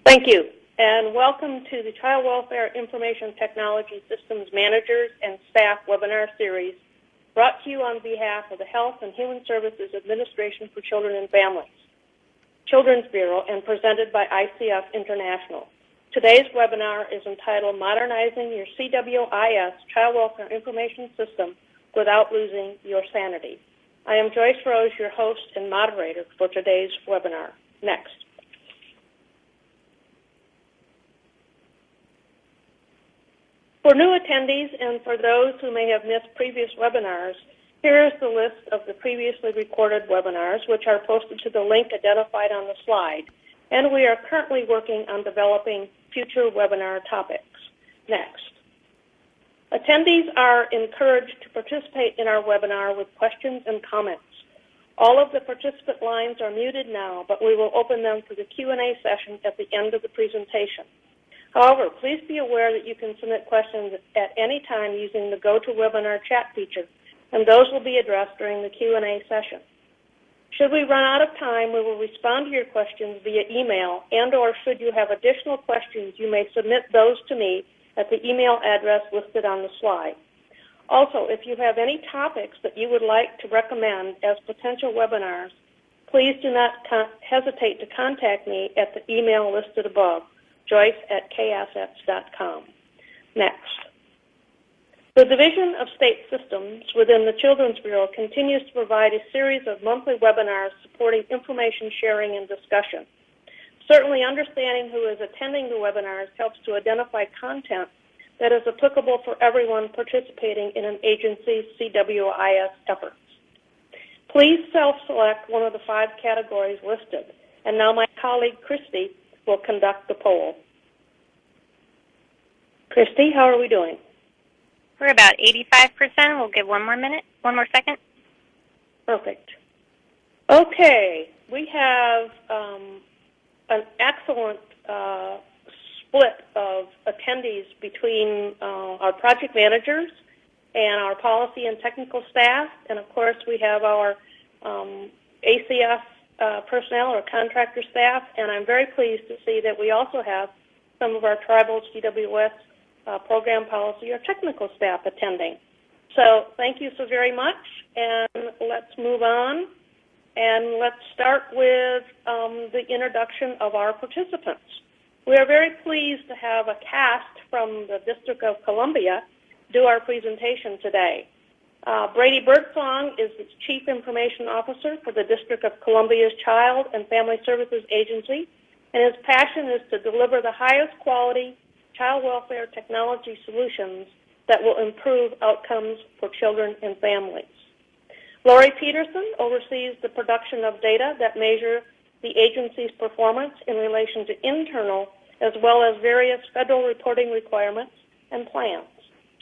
Thank you, and welcome to the Child Welfare Information Technology Systems Managers and Staff webinar series brought to you on behalf of the Health and Human Services Administration for Children and Families, Children's Bureau, and presented by ICF International. Today's webinar is entitled Modernizing Your CWIS Child Welfare Information System Without Losing Your Sanity. I am Joyce Rose, your host and moderator for today's webinar. Next. For new attendees and for those who may have missed previous webinars, here is the list of the previously recorded webinars, which are posted to the link identified on the slide, and we are currently working on developing future webinar topics. Next. Attendees are encouraged to participate in our webinar with questions and comments. All of the participant lines are muted now, but we will open them for the Q&A session at the end of the presentation. However, please be aware that you can submit questions at any time using the GoToWebinar chat feature, and those will be addressed during the Q&A session. Should we run out of time, we will respond to your questions via email, and/or should you have additional questions, you may submit those to me at the email address listed on the slide. Also, if you have any topics that you would like to recommend as potential webinars, please do not hesitate to contact me at the email listed above, joyce@kassets.com. Next. The Division of State Systems within the Children's Bureau continues to provide a series of monthly webinars supporting information sharing and discussion. Certainly understanding who is attending the webinars helps to identify content that is applicable for everyone participating in an agency's CWIS efforts. Please self-select one of the 5 categories listed, and now my colleague Christy will conduct the poll. Christy, how are we doing? We're about 85%. We'll give one more second. Perfect. Okay, we have an excellent split of attendees between our project managers and our policy and technical staff, and of course we have our ACF personnel or contractor staff, and I'm very pleased to see that we also have some of our tribal CWS program policy or technical staff attending. So thank you so very much, and let's move on, and let's start with the introduction of our participants. We are very pleased to have a cast from the District of Columbia do our presentation today. Brady Birdsong is the Chief Information Officer for the District of Columbia's Child and Family Services Agency, and his passion is to deliver the highest quality child welfare technology solutions that will improve outcomes for children and families. Lori Peterson oversees the production of data that measure the agency's performance in relation to internal as well as various federal reporting requirements and plans.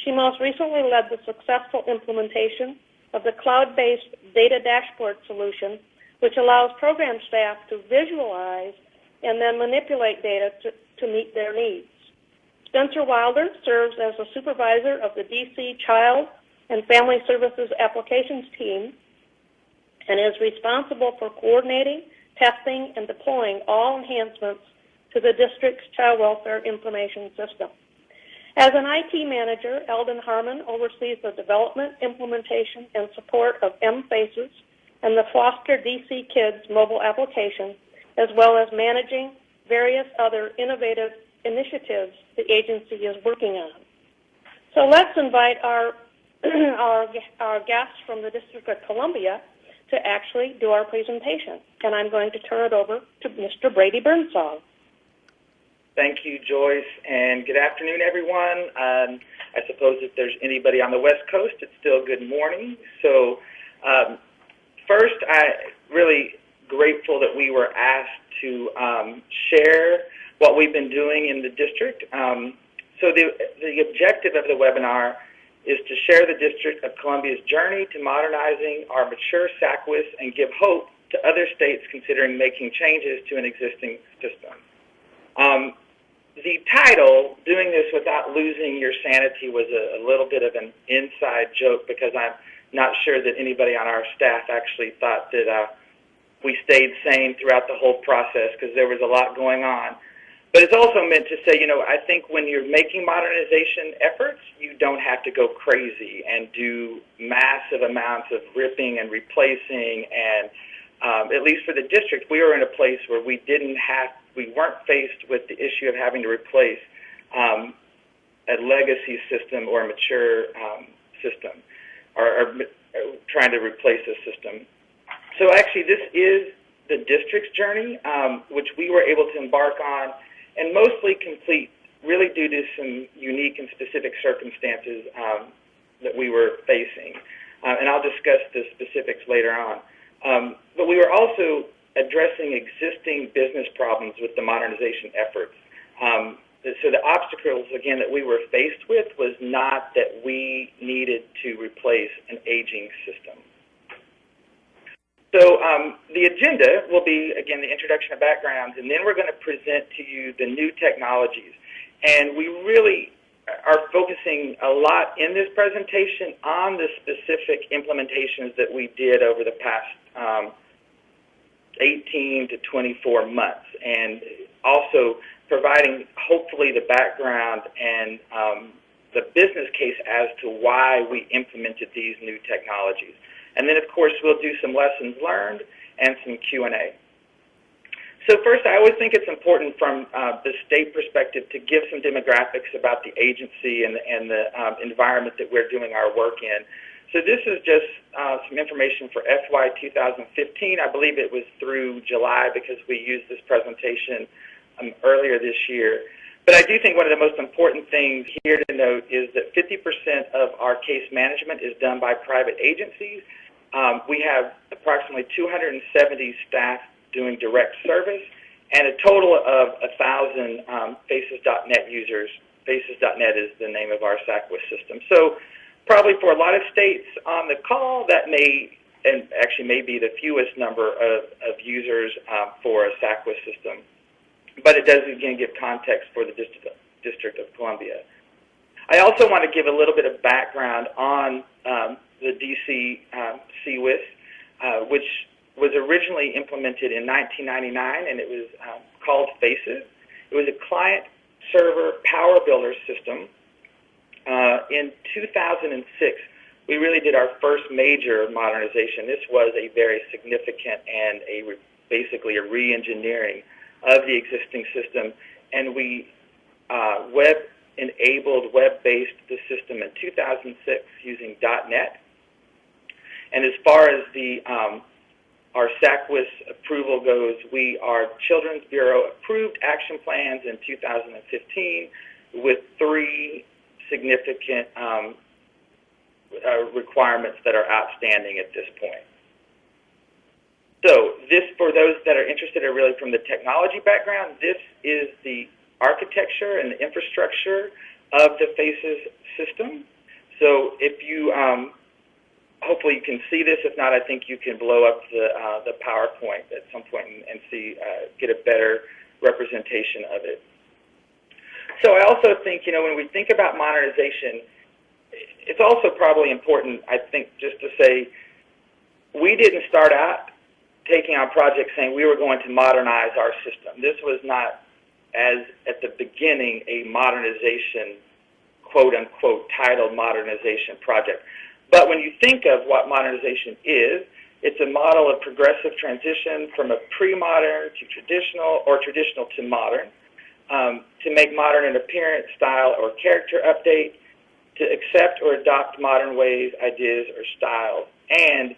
She most recently led the successful implementation of the cloud-based data dashboard solution, which allows program staff to visualize and then manipulate data to meet their needs. Spencer Wilder serves as a supervisor of the DC Child and Family Services Applications team and is responsible for coordinating, testing, and deploying all enhancements to the district's child welfare information system. As an IT manager, Eldon Harmon oversees the development, implementation, and support of mFACES and the Foster DC Kids mobile application, as well as managing various other innovative initiatives the agency is working on. So let's invite our guests from the District of Columbia to actually do our presentation. And I'm going to turn it over to Mr. Brady Birdsong. Thank you, Joyce, and good afternoon, everyone. I suppose if there's anybody on the West Coast, it's still good morning. So first, I'm really grateful that we were asked to share what we've been doing in the district. So the objective of the webinar is to share the District of Columbia's journey to modernizing our mature SACWIS and give hope to other states considering making changes to an existing system. The title, Doing This Without Losing Your Sanity, was a little bit of an inside joke because I'm not sure that anybody on our staff actually thought that we stayed sane throughout the whole process because there was a lot going on. But it's also meant to say, I think when you're making modernization efforts, you don't have to go crazy and do massive amounts of ripping and replacing. And at least for the district, we were in a place where we weren't faced with the issue of having to replace a legacy system or a mature system, or trying to replace a system. So actually, this is the district's journey, which we were able to embark on and mostly complete really due to some unique and specific circumstances that we were facing. And I'll discuss the specifics later on. But we were also addressing existing business problems with the modernization efforts. So the obstacles, again, that we were faced with was not that we needed to replace an aging system. So the agenda will be, again, the introduction of backgrounds, and then we're going to present to you the new technologies. And we really are focusing a lot in this presentation on the specific implementations that we did over the past 18 to 24 months, and also providing, hopefully, the background and the business case as to why we implemented these new technologies. And then, of course, we'll do some lessons learned and some Q&A. So first, I always think it's important from the state perspective to give some demographics about the agency and the environment that we're doing our work in. So this is just some information for FY 2015. I believe it was through July because we used this presentation earlier this year. But I do think one of the most important things here to note is that 50% of our case management is done by private agencies. We have approximately 270 staff doing direct service and a total of 1,000 FACES.net users. FACES.net is the name of our SACWIS system. So probably for a lot of states on the call, that may, and actually may be the fewest number of users for a SACWIS system. But it does, again, give context for the District of Columbia. I also want to give a little bit of background on the DC CWIS, which was originally implemented in 1999, and it was called FACES. It was a client-server power builder system. In 2006, we really did our first major modernization. This was a very significant and basically a re-engineering of the existing system, and we web-enabled, web-based the system in 2006 using .NET. And as far as the our SACWIS approval goes, we are Children's Bureau approved action plans in 2015 with 3 significant requirements that are outstanding at this point. So this, for those that are interested, are really from the technology background. This is the architecture and the infrastructure of the FACES system. So if you, hopefully you can see this. If not, I think you can blow up the PowerPoint at some point and see, get a better representation of it. So I also think, when we think about modernization, it's also probably important, I think, just to say, we didn't start out taking on projects saying we were going to modernize our system. This was not, as at the beginning, a modernization, quote-unquote, titled modernization project. But when you think of what modernization is, it's a model of progressive transition from a pre-modern to traditional or traditional to modern, to make modern in appearance, style, or character update, to accept or adopt modern ways, ideas, or styles. And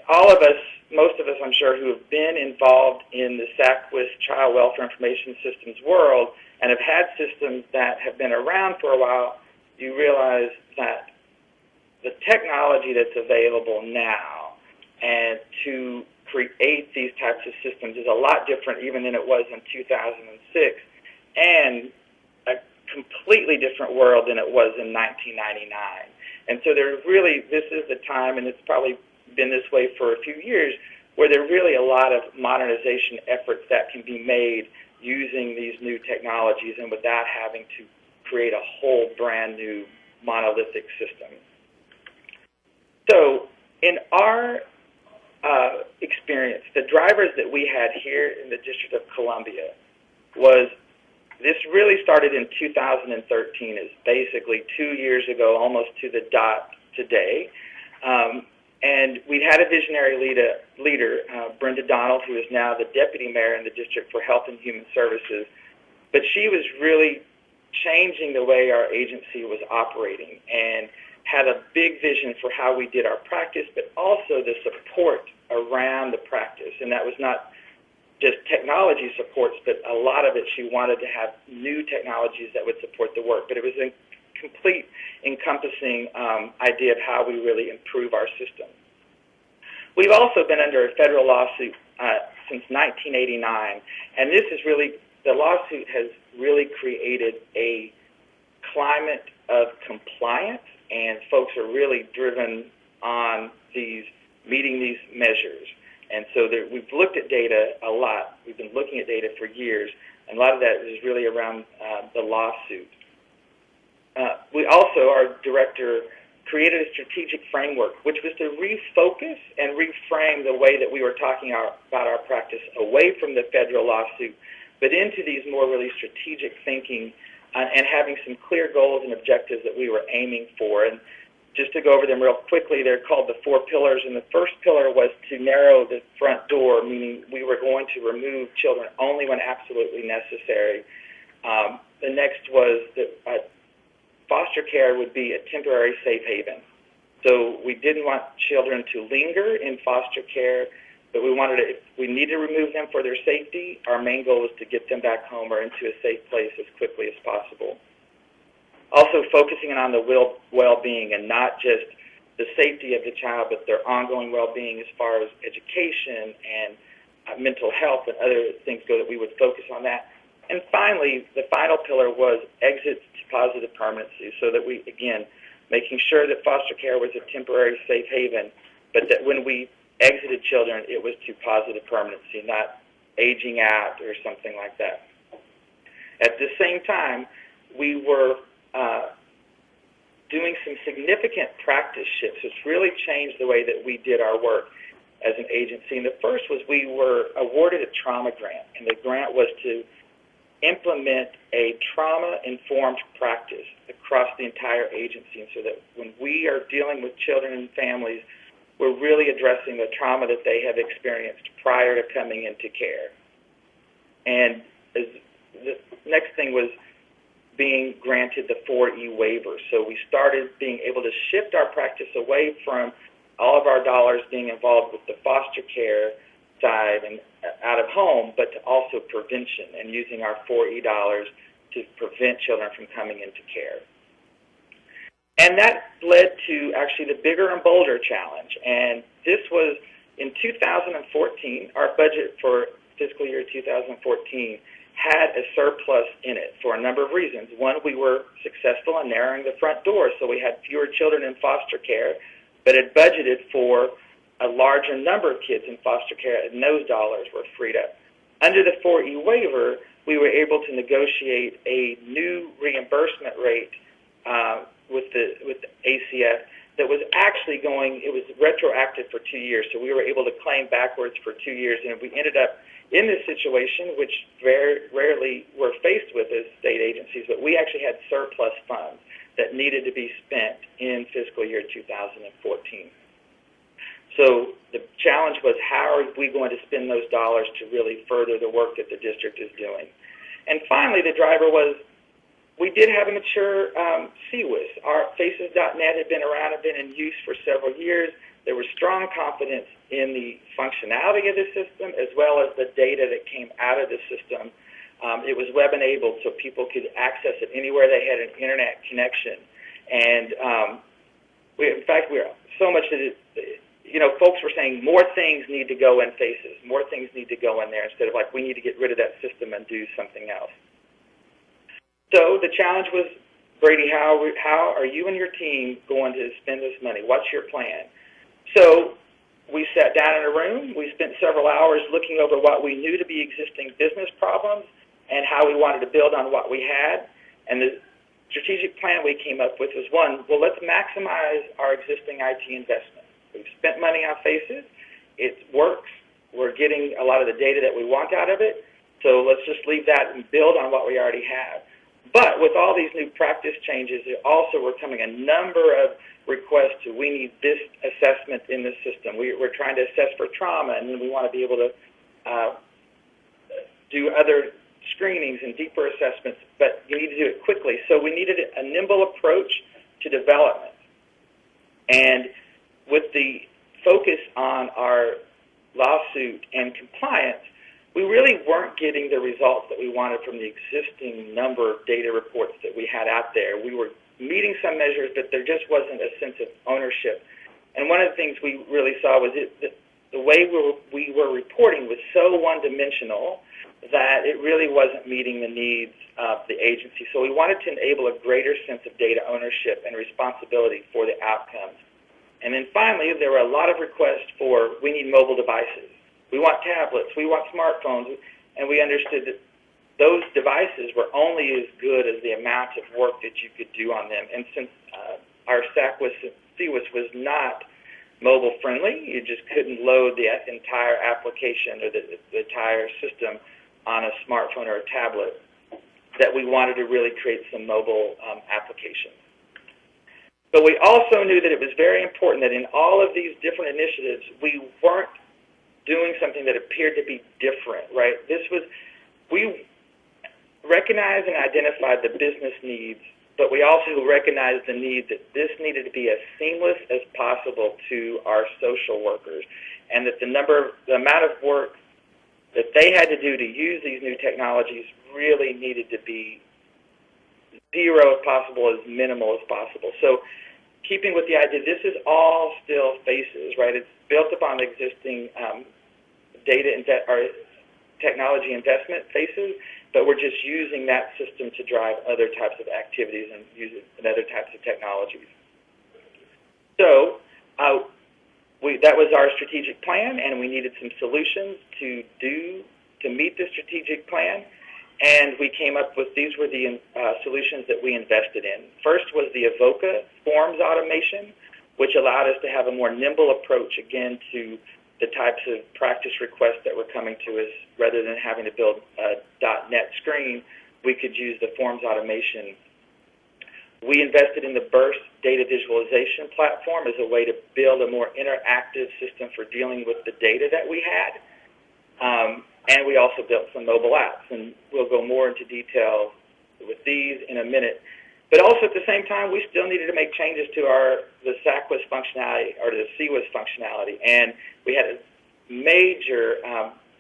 all of us, most of us, I'm sure, who have been involved in the SACWIS Child Welfare Information Systems world and have had systems that have been around for a while, you realize that the technology that's available now and to create these types of systems is a lot different even than it was in 2006, and a completely different world than it was in 1999. And so there's really, this is the time, and it's probably been this way for a few years, where there are really a lot of modernization efforts that can be made using these new technologies and without having to create a whole brand new monolithic system. So in our experience, the drivers that we had here in the District of Columbia was this really started in 2013. It's basically 2 years ago, almost to the dot today. And we had a visionary leader, Brenda Donald, who is now the deputy mayor in the District for Health and Human Services. But she was really changing the way our agency was operating and had a big vision for how we did our practice, but also the support around the practice. And that was not just technology supports, but a lot of it she wanted to have new technologies that would support the work. But it was a complete encompassing idea of how we really improve our system. We've also been under a federal lawsuit since 1989, and this is really, the lawsuit has really created a climate of compliance, and folks are really driven on meeting these measures. And so we've looked at data a lot. We've been looking at data for years, and a lot of that is really around the lawsuit. We also, our director, created a strategic framework, which was to refocus and reframe the way that we were talking about our practice away from the federal lawsuit, but into these more really strategic thinking and having some clear goals and objectives that we were aiming for. And just to go over them real quickly, they're called the 4 pillars, and the first pillar was to narrow the front door, meaning we were going to remove children only when absolutely necessary. The next was that foster care would be a temporary safe haven. So we didn't want children to linger in foster care, but we needed to remove them for their safety. Our main goal was to get them back home or into a safe place as quickly as possible. Also focusing on the well-being, and not just the safety of the child, but their ongoing well-being as far as education and mental health and other things go, that we would focus on that. And finally, the final pillar was exit to positive permanency, so that we, again, making sure that foster care was a temporary safe haven, but that when we exited children, it was to positive permanency, not aging out or something like that. At the same time, we were doing some significant practice shifts, which really changed the way that we did our work as an agency. And the first was we were awarded a trauma grant, and the grant was to implement a trauma-informed practice across the entire agency, and so that when we are dealing with children and families, we're really addressing the trauma that they have experienced prior to coming into care. And the next thing was being granted the 4E waiver. So we started being able to shift our practice away from all of our dollars being involved with the foster care side and out of home, but to also prevention and using our 4E dollars to prevent children from coming into care. And that led to actually the bigger and bolder challenge. And this was in 2014, our budget for fiscal year 2014 had a surplus in it for a number of reasons. One, we were successful in narrowing the front door, so we had fewer children in foster care, but had budgeted for a larger number of kids in foster care, and those dollars were freed up. Under the 4E waiver, we were able to negotiate a new reimbursement rate with the ACF that was actually it was retroactive for 2 years, so we were able to claim backwards for 2 years, and we ended up in this situation, which very rarely we're faced with as state agencies, but we actually had surplus funds that needed to be spent in fiscal year 2014. So the challenge was, how are we going to spend those dollars to really further the work that the district is doing? And finally, the driver was, we did have a mature CWIS. Our FACES.net had been around and been in use for several years. There was strong confidence in the functionality of the system as well as the data that came out of the system. It was web-enabled, so people could access it anywhere they had an internet connection. And in fact, we were so much that folks were saying more things need to go in FACES, more things need to go in there, instead of like, we need to get rid of that system and do something else. So the challenge was, Brady, how are you and your team going to spend this money? What's your plan? So we sat down in a room. We spent several hours looking over what we knew to be existing business problems and how we wanted to build on what we had. And the strategic plan we came up with was, one, well, let's maximize our existing IT investment. We've spent money on FACES. It works. We're getting a lot of the data that we want out of it. So let's just leave that and build on what we already have. But with all these new practice changes, there also were coming a number of requests to, we need this assessment in the system. We're trying to assess for trauma, and then we want to be able to do other screenings and deeper assessments, but you need to do it quickly. So we needed a nimble approach to development. And with the focus on our lawsuit and compliance, we really weren't getting the results that we wanted from the existing number of data reports that we had out there. We were meeting some measures, but there just wasn't a sense of ownership. And one of the things we really saw was that the way we were reporting was so one-dimensional that it really wasn't meeting the needs of the agency. So we wanted to enable a greater sense of data ownership and responsibility for the outcomes. And then finally, there were a lot of requests for, we need mobile devices. We want tablets, we want smartphones, and we understood that those devices were only as good as the amount of work that you could do on them. And since our SACWIS was not mobile friendly, you just couldn't load the entire application or the entire system on a smartphone or a tablet, that we wanted to really create some mobile applications. But we also knew that it was very important that in all of these different initiatives, we weren't doing something that appeared to be different, right? We recognized and identified the business needs, but we also recognized the need that this needed to be as seamless as possible to our social workers, and that the amount of work that they had to do to use these new technologies really needed to be zero if possible, as minimal as possible. So keeping with the idea, this is all still FACES, right? It's built upon existing technology investment FACES, but we're just using that system to drive other types of activities and use it in other types of technologies. So that was our strategic plan, and we needed some solutions to meet the strategic plan. And we came up with, these were the solutions that we invested in. First was the Avoca forms automation, which allowed us to have a more nimble approach, again, to the types of practice requests that were coming to us. Rather than having to build a .NET screen, we could use the forms automation. We invested in the Birst data visualization platform as a way to build a more interactive system for dealing with the data that we had. And we also built some mobile apps, and we'll go more into detail with these in a minute. But also at the same time, we still needed to make changes to the SACWIS functionality, or the CWIS functionality, and we had a major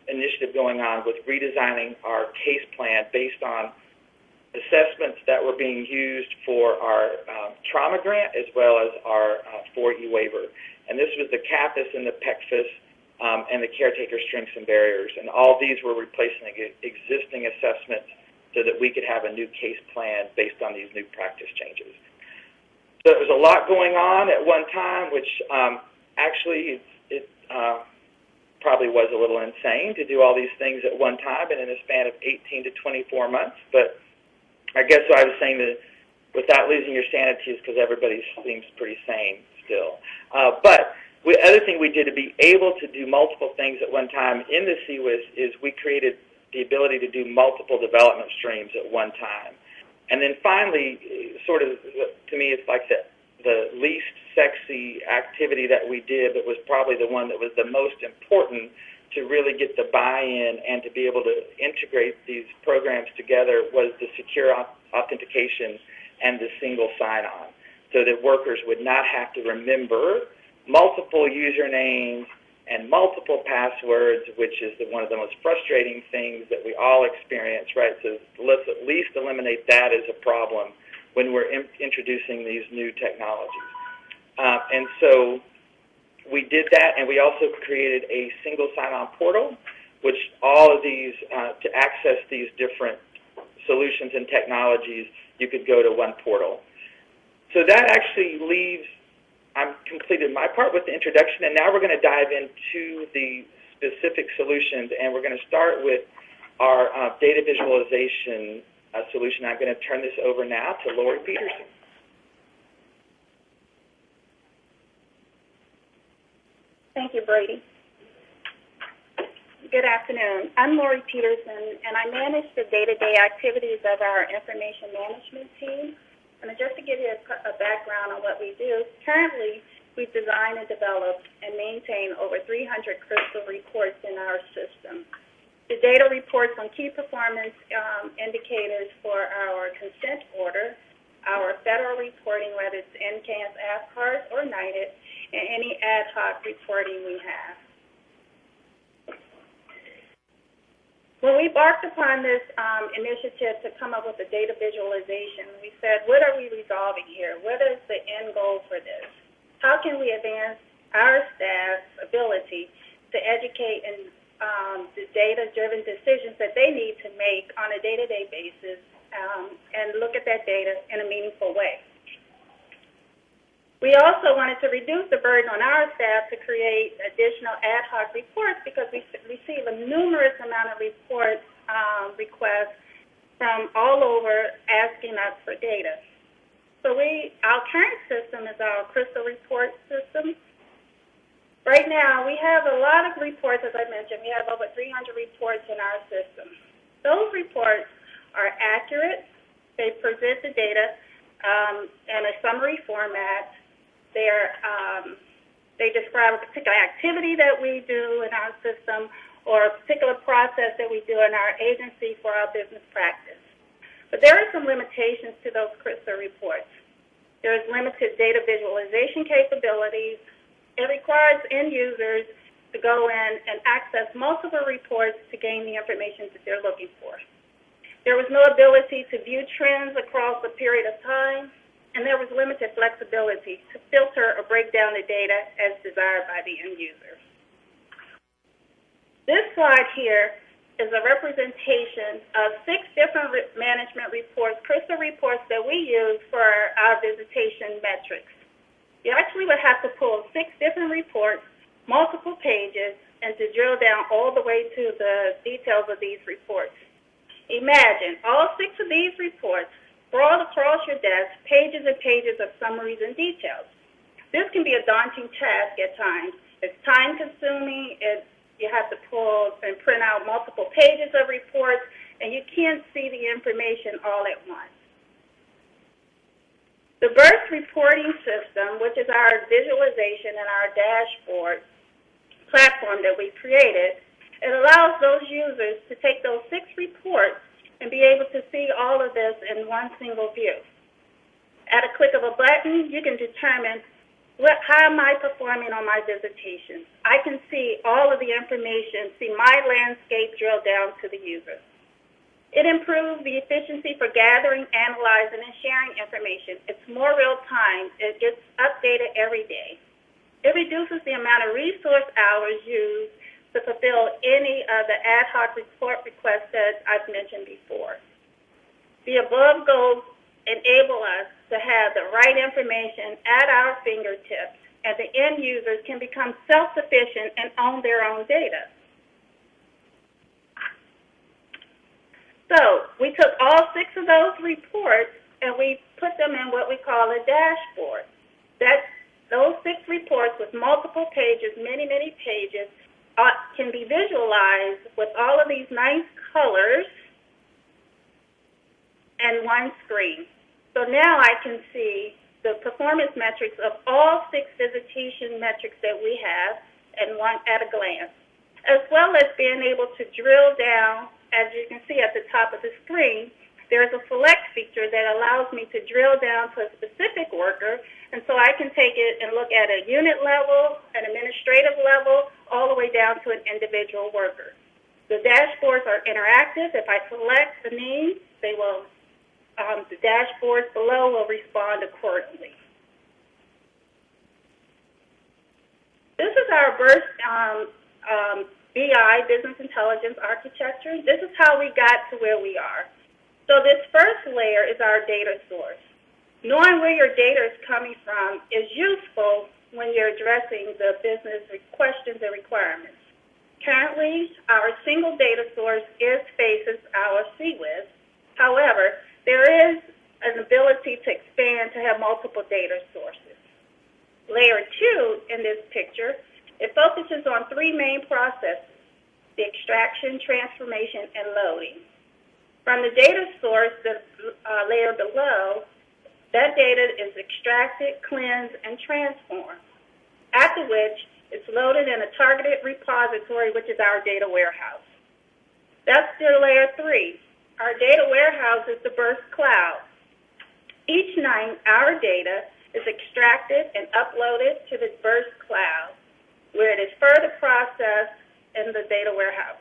initiative going on with redesigning our case plan based on assessments that were being used for our trauma grant as well as our 4E waiver. And this was the CAPAS and the PECFAS and the caretaker strengths and barriers. And all these were replacing existing assessments so that we could have a new case plan based on these new practice changes. So there was a lot going on at one time, which actually it probably was a little insane to do all these things at one time and in a span of 18 to 24 months. But I guess what I was saying that without losing your sanity is because everybody seems pretty sane still. But the other thing we did to be able to do multiple things at one time in the CWIS is we created the ability to do multiple development streams at one time. And then finally, sort of, to me, it's like the least sexy activity that we did, but was probably the one that was the most important to really get the buy-in and to be able to integrate these programs together, was the secure authentication and the single sign-on, so that workers would not have to remember multiple usernames and multiple passwords, which is one of the most frustrating things that we all experience, right? So let's at least eliminate that as a problem when we're introducing these new technologies. And so we did that, and we also created a single sign-on portal, which all of these, to access these different solutions and technologies, you could go to one portal. So that actually leaves, I've completed my part with the introduction, and now we're going to dive into the specific solutions, and we're going to start with our data visualization solution. I'm going to turn this over now to Lori Peterson. Thank you, Brady. Good afternoon. I'm Lori Peterson, and I manage the day-to-day activities of our information management team. And just to give you a background on what we do, currently we've designed and developed and maintain over 300 crystal reports in our system. The data reports on key performance indicators for our consent order, our federal reporting, whether it's NCANS, AFCARS, or NIDED, and any ad hoc reporting we have. When we embarked upon this initiative to come up with a data visualization, we said, what are we resolving here? What is the end goal for this? How can we advance our staff's ability to educate and the data-driven decisions that they need to make on a day-to-day basis and look at that data in a meaningful way? We also wanted to reduce the burden on our staff to create additional ad hoc reports because we receive a numerous amount of report requests from all over asking us for data. So our current system is our crystal report system. Right now, we have a lot of reports, as I mentioned. We have over 300 reports in our system. Those reports are accurate. They present the data in a summary format. They describe a particular activity that we do in our system or a particular process that we do in our agency for our business practice. But there are some limitations to those crystal reports. There's limited data visualization capabilities. It requires end users to go in and access multiple reports to gain the information that they're looking for. There was no ability to view trends across a period of time, and there was limited flexibility to filter or break down the data as desired by the end user. This slide here is a representation of 6 different management reports, crystal reports that we use for our visitation metrics. You actually would have to pull 6 different reports, multiple pages, and to drill down all the way to the details of these reports. Imagine all 6 of these reports sprawled across your desk, pages and pages of summaries and details. This can be a daunting task at times. It's time-consuming. You have to pull and print out multiple pages of reports, and you can't see the information all at once. The Birst reporting system, which is our visualization and our dashboard platform that we created, it allows those users to take those 6 reports and be able to see all of this in one single view. At a click of a button, you can determine how am I performing on my visitation. I can see all of the information, see my landscape drilled down to the user. It improves the efficiency for gathering, analyzing, and sharing information. It's more real time. It gets updated every day. It reduces the amount of resource hours used to fulfill any of the ad hoc report requests that I've mentioned before. The above goals enable us to have the right information at our fingertips, and the end users can become self-sufficient and own their own data. So we took all 6 of those reports and we put them in what we call a dashboard. Those 6 reports with multiple pages, many, many pages, can be visualized with all of these nice colors and one screen. So now I can see the performance metrics of all 6 visitation metrics that we have at a glance, as well as being able to drill down. As you can see at the top of the screen, there's a select feature that allows me to drill down to a specific worker, and so I can take it and look at a unit level, an administrative level, all the way down to an individual worker. The dashboards are interactive. If I select the name, they will, the dashboards below will respond accordingly. This is our Birst BI, Business Intelligence Architecture. This is how we got to where we are. So this first layer is our data source. Knowing where your data is coming from is useful when you're addressing the business questions and requirements. Currently, our single data source is FACES, our CWIS. However, there is an ability to expand to have multiple data sources. Layer 2 in this picture, it focuses on 3 main processes: the extraction, transformation, and loading. From the data source, the layer below, that data is extracted, cleansed, and transformed, after which it's loaded in a targeted repository, which is our data warehouse. That's still layer 3. Our data warehouse is the Birst cloud. Each night, our data is extracted and uploaded to the Birst cloud, where it is further processed in the data warehouse.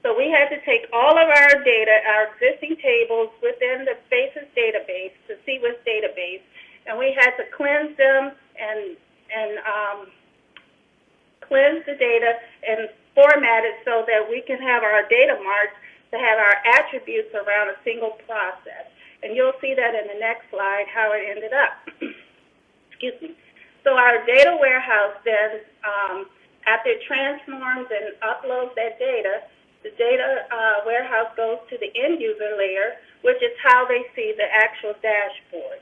So we had to take all of our data, our existing tables within the mFACES database, the CWIS database, and we had to cleanse them and cleanse the data and format it so that we can have our data marts to have our attributes around a single process. And you'll see that in the next slide, how it ended up. Excuse me. So our data warehouse then, after it transforms and uploads that data, the data warehouse goes to the end user layer, which is how they see the actual dashboard.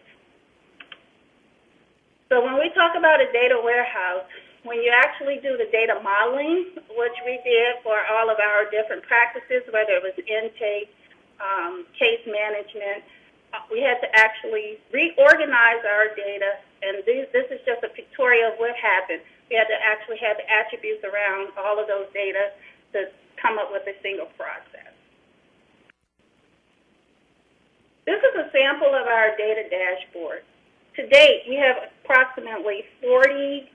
So when we talk about a data warehouse, when you actually do the data modeling, which we did for all of our different practices, whether it was intake, case management, we had to actually reorganize our data, and this is just a pictorial of what happened. We had to actually have the attributes around all of those data to come up with a single process. This is a sample of our data dashboard. To date, we have approximately 40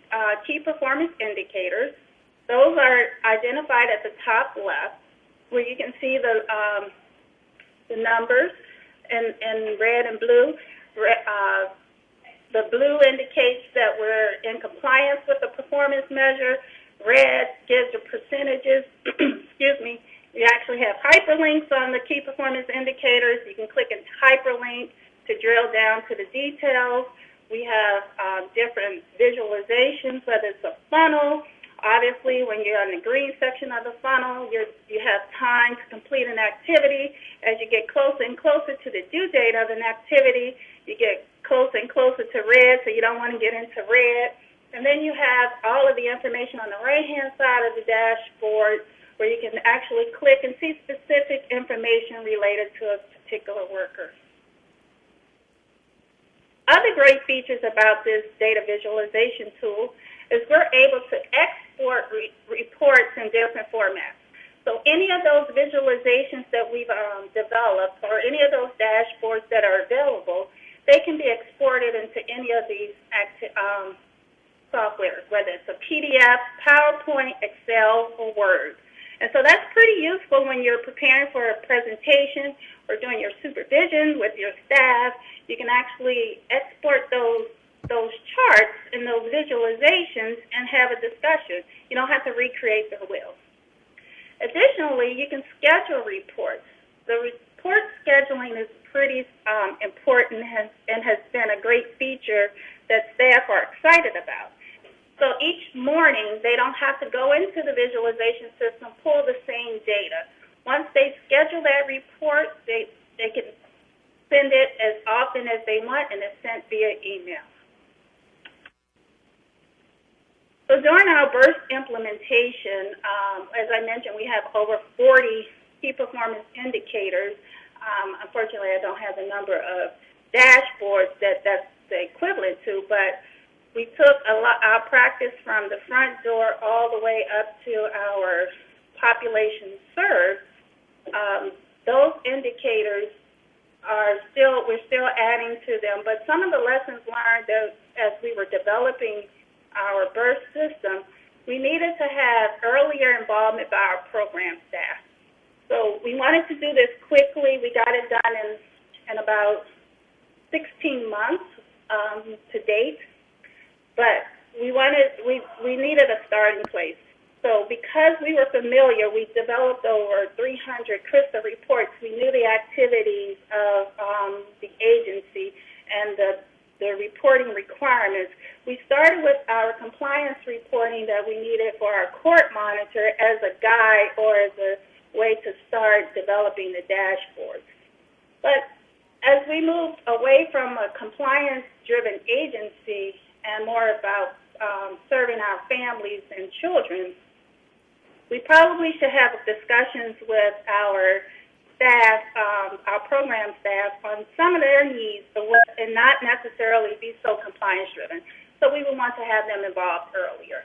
key performance indicators. Those are identified at the top left, where you can see the numbers in red and blue. The blue indicates that we're in compliance with the performance measure. Red gives the percentages. Excuse me. We actually have hyperlinks on the key performance indicators. You can click into hyperlink to drill down to the details. We have different visualizations, whether it's a funnel. Obviously, when you're in the green section of the funnel, you have time to complete an activity. As you get closer and closer to the due date of an activity, you get closer and closer to red, so you don't want to get into red. And then you have all of the information on the right-hand side of the dashboard where you can actually click and see specific information related to a particular worker. Other great features about this data visualization tool is we're able to export reports in different formats. So any of those visualizations that we've developed or any of those dashboards that are available, they can be exported into any of these software, whether it's a PDF, PowerPoint, Excel, or Word. And so that's pretty useful when you're preparing for a presentation or doing your supervision with your staff. You can actually export those charts and those visualizations and have a discussion. You don't have to recreate the wheel. Additionally, you can schedule reports. The report scheduling is pretty important and has been a great feature that staff are excited about. So each morning, they don't have to go into the visualization system, pull the same data. Once they schedule that report, they can send it as often as they want, and it's sent via email. So during our Birst implementation, as I mentioned, we have over 40 key performance indicators. Unfortunately, I don't have the number of dashboards that's the equivalent to, but we took our practice from the front door all the way up to our population served. Those indicators we're still adding to them, but some of the lessons learned as we were developing our Birst system, we needed to have earlier involvement by our program staff. So we wanted to do this quickly. We got it done in about 16 months to date. But we needed a starting place. So because we were familiar, we developed over 300 CRISA reports. We knew the activities of the agency and the reporting requirements. We started with our compliance reporting that we needed for our court monitor as a guide or as a way to start developing the dashboards. But as we moved away from a compliance-driven agency and more about serving our families and children, we probably should have discussions with our staff, our program staff, on some of their needs and not necessarily be so compliance-driven. So we would want to have them involved earlier.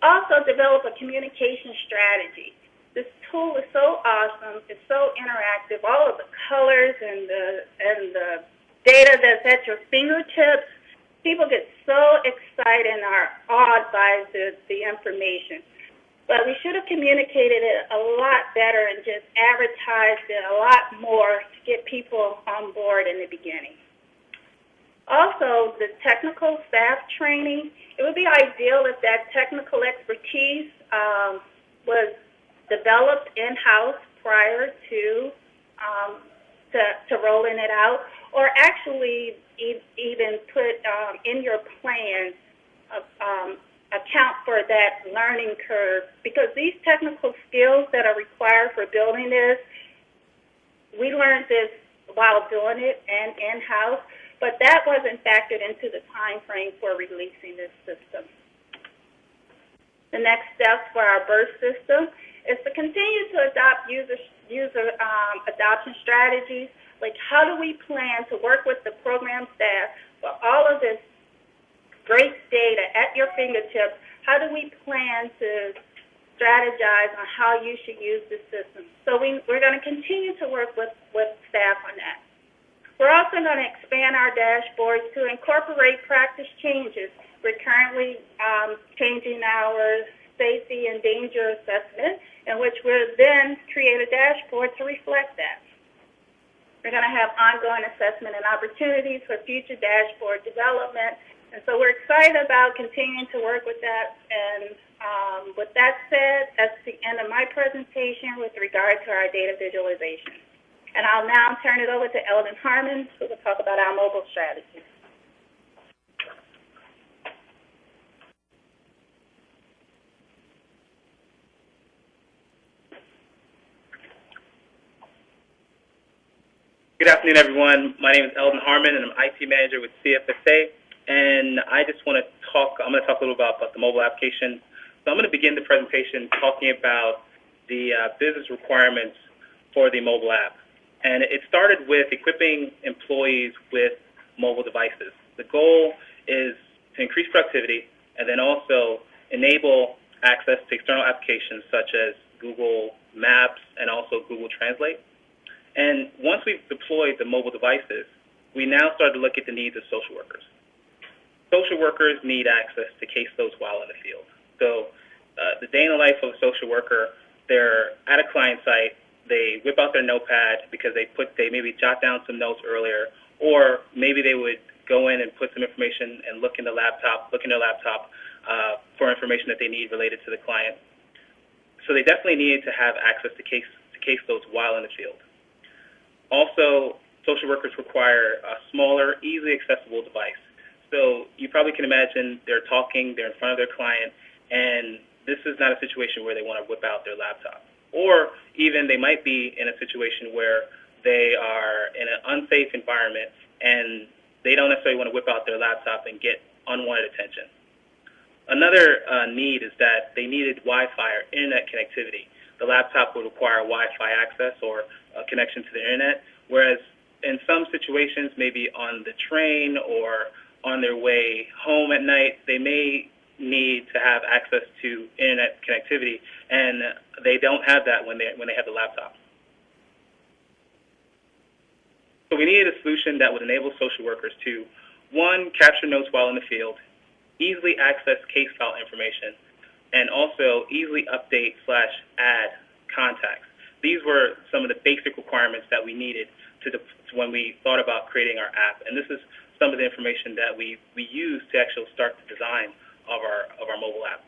Also, develop a communication strategy. This tool is so awesome. It's so interactive. All of the colors and the data that's at your fingertips. People get so excited and are awed by the information. But we should have communicated it a lot better and just advertised it a lot more to get people on board in the beginning. Also, the technical staff training, it would be ideal if that technical expertise was developed in-house prior to rolling it out, or actually even put in your plan account for that learning curve, because these technical skills that are required for building this, we learned this while doing it and in-house, but that wasn't factored into the time frame for releasing this system. The next steps for our Birst system is to continue to adopt user adoption strategies. Like, how do we plan to work with the program staff for all of this great data at your fingertips? How do we plan to strategize on how you should use the system? So we're going to continue to work with staff on that. We're also going to expand our dashboards to incorporate practice changes. We're currently changing our safety and danger assessment, in which we'll then create a dashboard to reflect that. We're going to have ongoing assessment and opportunities for future dashboard development. And so we're excited about continuing to work with that. And with that said, that's the end of my presentation with regard to our data visualization. And I'll now turn it over to Eldon Harmon, who will talk about our mobile strategy. Good afternoon, everyone. My name is Eldon Harmon, and I'm IT manager with CFSA. And I just want to talk. I'm going to talk a little about the mobile application. So I'm going to begin the presentation talking about the business requirements for the mobile app. And it started with equipping employees with mobile devices. The goal is to increase productivity and then also enable access to external applications such as Google Maps and also Google Translate. And once we've deployed the mobile devices, we now start to look at the needs of social workers. Social workers need access to caseloads while in the field. So the day in the life of a social worker, they're at a client site, they whip out their notepad because they maybe jot down some notes earlier, or maybe they would go in and put some information and look in their laptop for information that they need related to the client. So they definitely need to have access to caseloads while in the field. Also, social workers require a smaller, easily accessible device. So you probably can imagine they're talking, they're in front of their client, and this is not a situation where they want to whip out their laptop. Or even they might be in a situation where they are in an unsafe environment and they don't necessarily want to whip out their laptop and get unwanted attention. Another need is that they needed Wi-Fi or internet connectivity. The laptop would require Wi-Fi access or a connection to the internet, whereas in some situations, maybe on the train or on their way home at night, they may need to have access to internet connectivity, and they don't have that when they have the laptop. So we needed a solution that would enable social workers to, one, capture notes while in the field, easily access case file information, and also easily update/add contacts. These were some of the basic requirements that we needed when we thought about creating our app, and this is some of the information that we used to actually start the design of our mobile app.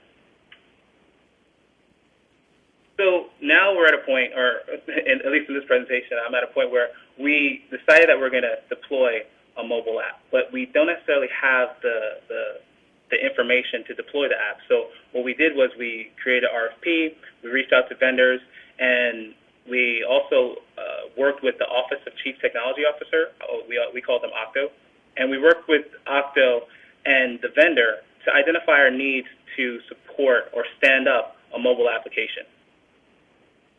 So now we're at a point, or at least in this presentation, I'm at a point where we decided that we're going to deploy a mobile app, but we don't necessarily have the information to deploy the app. So what we did was we created an RFP, we reached out to vendors, and we also worked with the Office of Chief Technology Officer, we call them OCTO, and we worked with OCTO and the vendor to identify our needs to support or stand up a mobile application.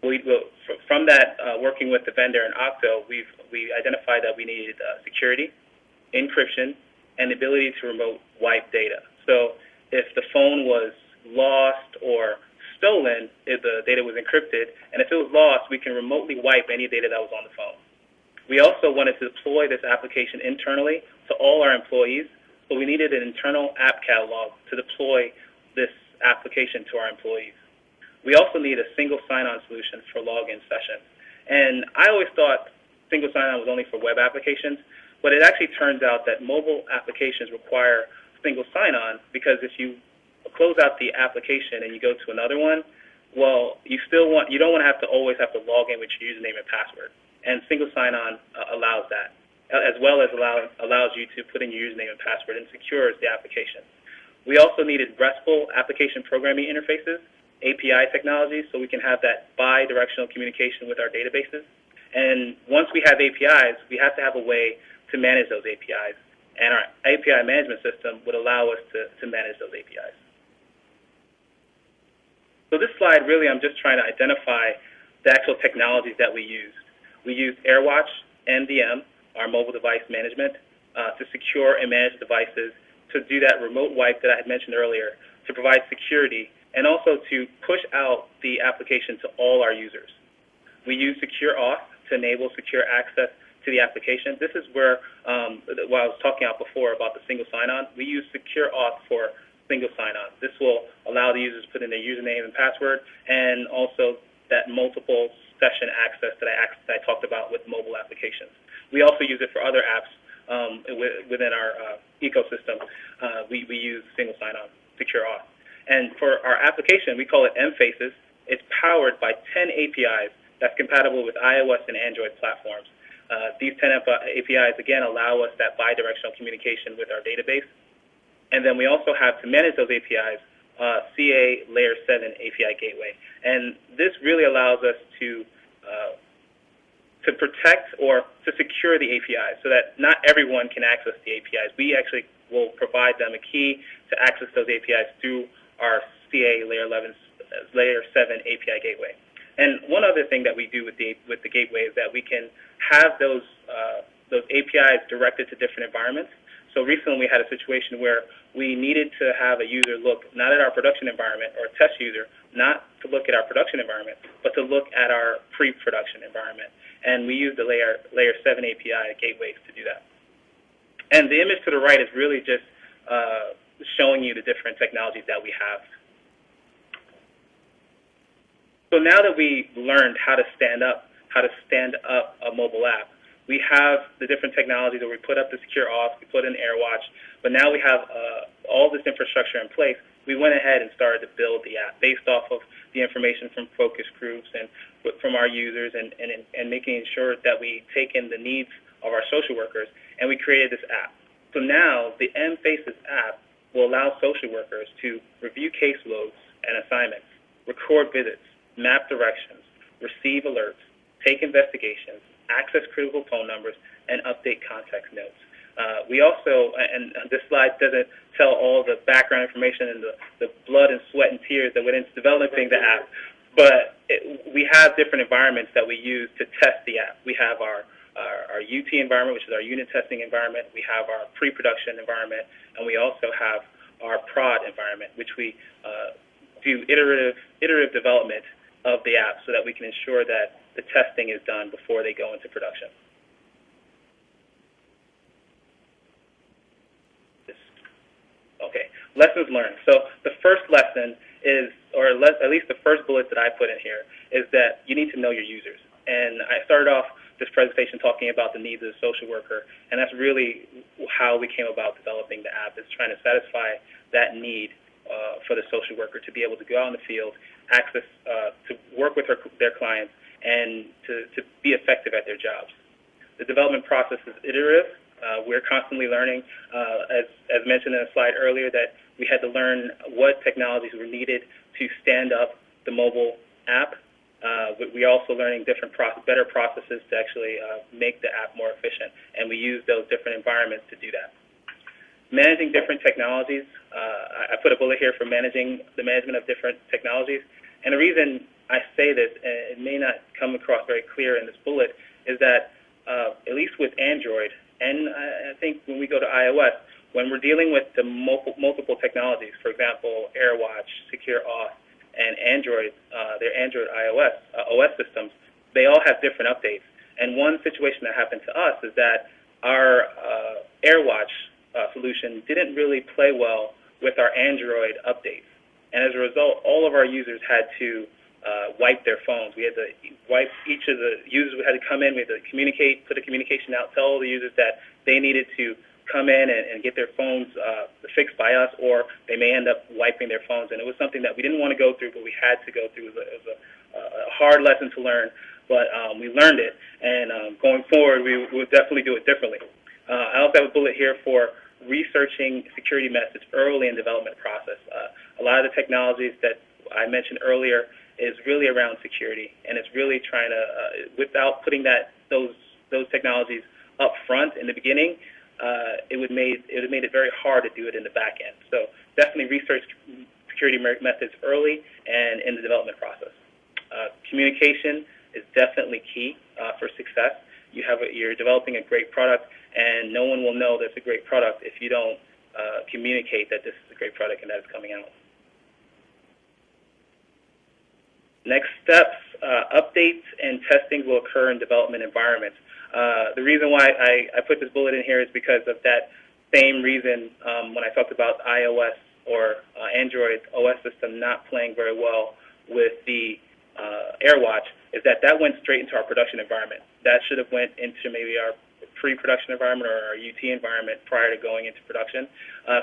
From that, working with the vendor and Octo, we identified that we needed security, encryption, and the ability to remote wipe data. So if the phone was lost or stolen, if the data was encrypted, and if it was lost, we can remotely wipe any data that was on the phone. We also wanted to deploy this application internally to all our employees, so we needed an internal app catalog to deploy this application to our employees. We also need a single sign-on solution for login sessions. And I always thought single sign-on was only for web applications, but it actually turns out that mobile applications require single sign-on, because if you close out the application and you go to another one, well, you don't want to always have to log in with your username and password. And single sign-on allows that, as well as allows you to put in your username and password and secures the application. We also needed RESTful application programming interfaces, API technology, so we can have that bi-directional communication with our databases. And once we have APIs, we have to have a way to manage those APIs. And our API management system would allow us to manage those APIs. So this slide, really, I'm just trying to identify the actual technologies that we used. We used AirWatch, MDM, our mobile device management, to secure and manage devices, to do that remote wipe that I had mentioned earlier, to provide security, and also to push out the application to all our users. We use Secure Auth to enable secure access to the application. This is where, what I was talking about before about the single sign-on, we use Secure Auth for single sign-on. This will allow the users to put in their username and password, and also that multiple session access that I talked about with mobile applications. We also use it for other apps within our ecosystem. We use single sign-on, Secure Auth. And for our application, we call it mFACES. It's powered by 10 APIs that's compatible with iOS and Android platforms. These 10 APIs, again, allow us that bi-directional communication with our database. And then we also have, to manage those APIs, CA Layer 7 API Gateway. And this really allows us to protect or to secure the APIs so that not everyone can access the APIs. We actually will provide them a key to access those APIs through our CA Layer 7 API Gateway. And one other thing that we do with the gateway is that we can have those APIs directed to different environments. So recently we had a situation where we needed to have a user look not at our production environment, or a test user, not to look at our production environment, but to look at our pre-production environment. And we use the Layer 7 API gateways to do that. And the image to the right is really just showing you the different technologies that we have. So now that we learned how to stand up a mobile app, we have the different technologies that we put up the Secure Auth, we put in AirWatch, but now we have all this infrastructure in place. We went ahead and started to build the app based off of the information from focus groups and from our users, and making sure that we take in the needs of our social workers, and we created this app. So now the mFACES app will allow social workers to review caseloads and assignments, record visits, map directions, receive alerts, take investigations, access critical phone numbers, and update context notes. We also, and this slide doesn't tell all the background information and the blood and sweat and tears that went into developing the app, but we have different environments that we use to test the app. We have our UT environment, which is our unit testing environment. We have our pre-production environment, and we also have our prod environment, which we do iterative development of the app so that we can ensure that the testing is done before they go into production. Okay, lessons learned. So the first lesson is, or at least the first bullet that I put in here, is that you need to know your users. And I started off this presentation talking about the needs of the social worker, and that's really how we came about developing the app, is trying to satisfy that need for the social worker to be able to go out in the field, access, to work with their clients, and to be effective at their jobs. The development process is iterative. We're constantly learning, as mentioned in a slide earlier, that we had to learn what technologies were needed to stand up the mobile app. We're also learning better processes to actually make the app more efficient, and we use those different environments to do that. Managing different technologies, I put a bullet here for managing the management of different technologies, and the reason I say this, and it may not come across very clear in this bullet, is that at least with Android, and I think when we go to iOS, when we're dealing with the multiple technologies, for example, AirWatch, Secure Auth, and Android, their Android iOS OS systems, they all have different updates. And one situation that happened to us is that our AirWatch solution didn't really play well with our Android updates. And as a result, all of our users had to wipe their phones. We had to wipe each of the users. We had to come in. We had to communicate, put a communication out, tell all the users that they needed to come in and get their phones fixed by us, or they may end up wiping their phones. And it was something that we didn't want to go through, but we had to go through. It was a hard lesson to learn, but we learned it. And going forward, we will definitely do it differently. I also have a bullet here for researching security methods early in the development process. A lot of the technologies that I mentioned earlier is really around security, and it's really trying to, without putting those technologies up front in the beginning, it would have made it very hard to do it in the back end. So definitely research security methods early and in the development process. Communication is definitely key for success. You're developing a great product, and no one will know that's a great product if you don't communicate that this is a great product and that it's coming out. Next steps, updates and testing will occur in development environments. The reason why I put this bullet in here is because of that same reason when I talked about iOS or Android OS system not playing very well with the AirWatch, is that went straight into our production environment. That should have went into maybe our pre-production environment or our UT environment prior to going into production.